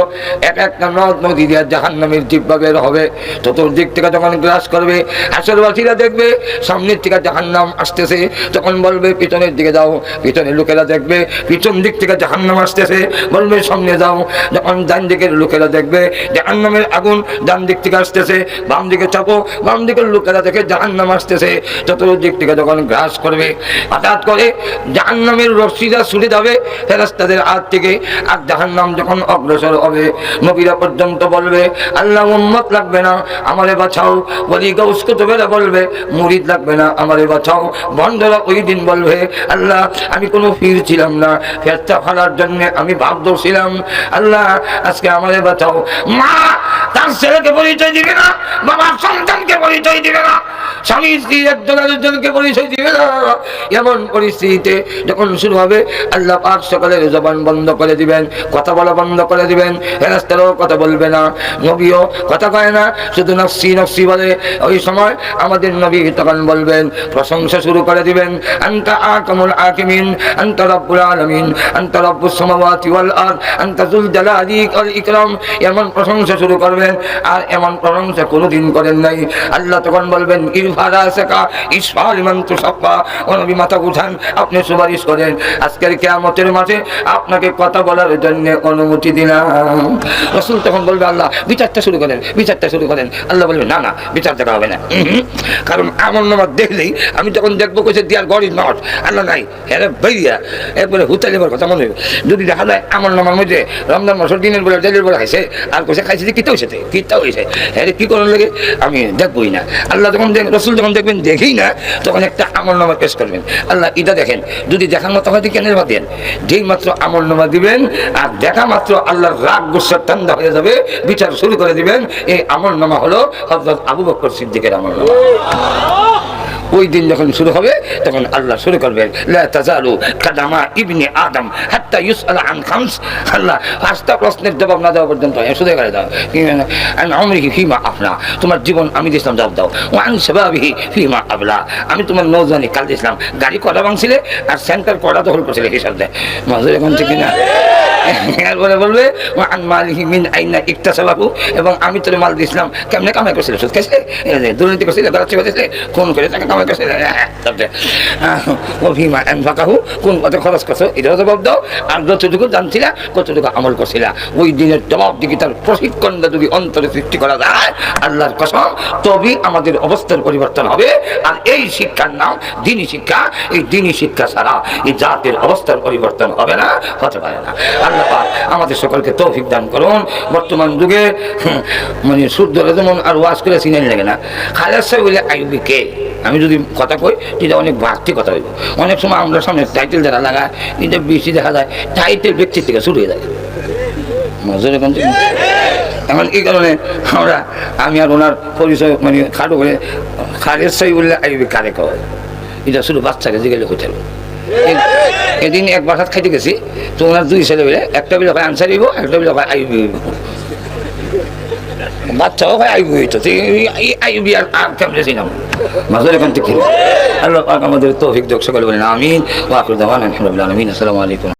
এক একটা নদ নদী দিয়ে জাহান্নামের জিহ্বা বের হবে। চতুর্দিক থেকে যখন গ্রাস করবে, আসরবাসীরা দেখবে সামনের থেকে জাহান্নাম আসতেছে, তখন বলবে পিছনের দিকে যাও। পিছনের লোকেরা দেখবে পিছন দিক থেকে জাহান্নাম আসতেছে, বলবে সামনে যাও। যখন ডান দিকের লোকেরা দেখবে জাহান্নামের আগুন ডান দিক থেকে আসতেছে, বাম দিকে চাপো। বাম দিকের লোকেরা দেখে জাহান্নাম আসতেছে, চতুর্দিক থেকে যখন গ্রাস করবে, হঠাৎ করে জাহান্নামের রশ্মিরা ফেরেশতারা ছুটে যাবে ফেরেশতাদের হাত থেকে। আর জাহান্নাম যখন অগ্রসর হবে নবীরা পর্যন্ত বলবে আল্লাহ উম্মত লাগবে না আমারে বাঁচাও, ওলি গাউস কুতুবেরা বলবে মুরিদ লাগবে না আমারে বাঁচাও, বন্ধরা ওই দিন বলবে আল্লাহ আমি কোনো পীর ছিলাম না, ফেরেশতা ফেলার জন্য আমি ভাগ্য ছিলাম, আল্লাহ আজকে আমারে বাঁচাও। মা তার ছেলেকে পরিচয় দিবে না, বাবার সন্তানকে পরিচয় দিবে না, স্বামী স্ত্রী একজন আরেকজনকে পরিচয় দিবে না। এমন পরিস্থিতিতে যখন শুরু হবে আল্লাহ পাক সকলের জবান বন্ধ করে দিবেন, কথা বলা বন্ধ করে দিবেন, ফেরেশতারাও কথা বলবে না, নবীও কথা কয় না, শুধু নফসি নফসি বলে। ওই সময় আমাদের নবী তখন বলবেন, প্রশংসা শুরু করে দিবেন, আনতা আকামুল আকিমিন, আনতা রাব্বুল আলামিন, আনতা রাব্বুস সামাওয়াতি ওয়াল আরদ, আনতা যুল জালালি ওয়াল ইকরাম। এমন প্রশংসা শুরু করবেন, আর এমন প্রশংসা কোনোদিন করেন নাই। আল্লাহ তখন বলবেন ইরফারাসাকা ইসফাল মান তুসাফা, ও নবী মাথা উঠান, আপনি সুপারিশ করেন, আজকের কিয়ামতের মাঠে আপনাকে কথা বলার জন্য অনুমতি দিলাম। রাসূল তখন বলবে আল্লাহ বিচারটা শুরু করেন, বিচারটা শুরু করেন। আল্লাহ বলবে না না বিচার দেখা হবে না, কারণ আমল নামা দেখলেই আমি তখন দেখবো কোথায় দিয়ার গড়ি নট আল্লাহ নাই, হ্যাঁ ভাইয়া একবারে হুতালিবার কথা মনে হবে। যদি দেখা যায় আমল নামার মধ্যে রমজান মাসের দিনের বেলা জেলের বেলা খাইছে আর কোথায় খাইছে যে কিতা হয়েছে কিতা হয়েছে, হ্যাঁ কি করার লাগে আমি দেখবই না। আল্লাহ যখন রসুল যখন দেখবেন দেখেই না, তখন একটা আমল নামা পেশ করবেন, আল্লাহ এটা দেখেন, যদি দেখার মতো হয়তো কেন দেন, যেই মাত্র আমল নামা দিবেন আর দেখা মাত্র আল্লাহর রাগ গুসার ঠান্ডা হয়ে যাবে, বিচার শুরু করে দিবেন। এই আমল নামা হলো হযরত আবু বকর সিদ্দিকের আমল নামা। ওই দিন যখন শুরু হবে তখন আল্লাহ শুরু করবেন লা তাজালু কাদামা ইবনে আদম হাত্তা ইউসআলা আন খামস। আল্লাহ পাঁচটা প্রশ্নের জবাব না দেওয়া পর্যন্ত শুধু করে দাও, আন উমরিহি ফিমা আফনা, তোমার জীবন আমি দিয়েছিলাম জবাব দাও, ওয়া আন শাবাবিহি ফিমা আবলা, আমি তোমার নৌজওয়ানি কাল দিয়েছিলাম, গাড়ি কটা ভাঙছিলে আর সেন্টার কটা দখল করছিলে হিসাব দেয় মজুর এখন ঠিক না। এরপরে বলবে ওয়া আন মালিহি মিন আইনা ইকতাসাবাহু, এবং আমি তোর মাল দিয়েছিলাম কেমনে কামাই করছিলে, সুদ খাইছিলে, দুর্নীতি করছিলে, গলাচি করছিলে, কোন করে টাকা কামাই করছিলে, অভিমা এনফাকাহু, কোন পথে খরচ করছো এটাও জবাব দাও, আর যতটুকু জানছিলা কতটুকু আমল করছিলা। ওই দিনের জবাব দিকে তার প্রশিক্ষণটা যদি অন্তরে সৃষ্টি করা যায় আল্লাহর কসম, তবেই আমাদের অবস্থার পরিবর্তন হবে। আর এই শিক্ষার নাম দ্বীনি শিক্ষা, এই দ্বীনি শিক্ষা ছাড়া এই জাতের অবস্থার পরিবর্তন হবে না, হতে পারে না। আল্লাহ পাক আমাদের সকলকে তৌফিক দান করুন। বর্তমান যুগে মানে শুদ্ধ যেমন আর ওয়াজ করে চিনেন লাগে না, খালেদ সাহেব বলে আইবি কে, আমি যদি কথা কই এটা অনেক বাড়তি কথা হইব। অনেক সময় আমরা সামনে টাইটেল যারা লাগায় এটা বেশি দেখা যায়, টাইটেল ব্যক্তির থেকে শুরু হয়ে যায় মজুর। এখন এই কারণে আমি আর ওনার পরিচয় মানে খাটো করে খালেদ সাহেব বললে আইবি কারে কয়, এটা শুধু বাচ্চাকে জিজ্ঞেস হোটেল। এদিন এক বাসাত খাইতে গেছি, তো ওনার দুই ছেলে বলে, একটা বিলে হয় আনসার হইব, একটা বিলে হয় আইবি হইব, বাচ্চাও হয় আইবি হইতো, আইবি আর কেমনে ছিলাম মাঝে এখান থেকে। আল্লাহ পাক আমাদের তৌফিক দেখ, সকলে বলেন আমিন। ওয়া আখিরু দাওয়ানা আলহামদুলিল্লাহি। আসসালামু আলাইকুম।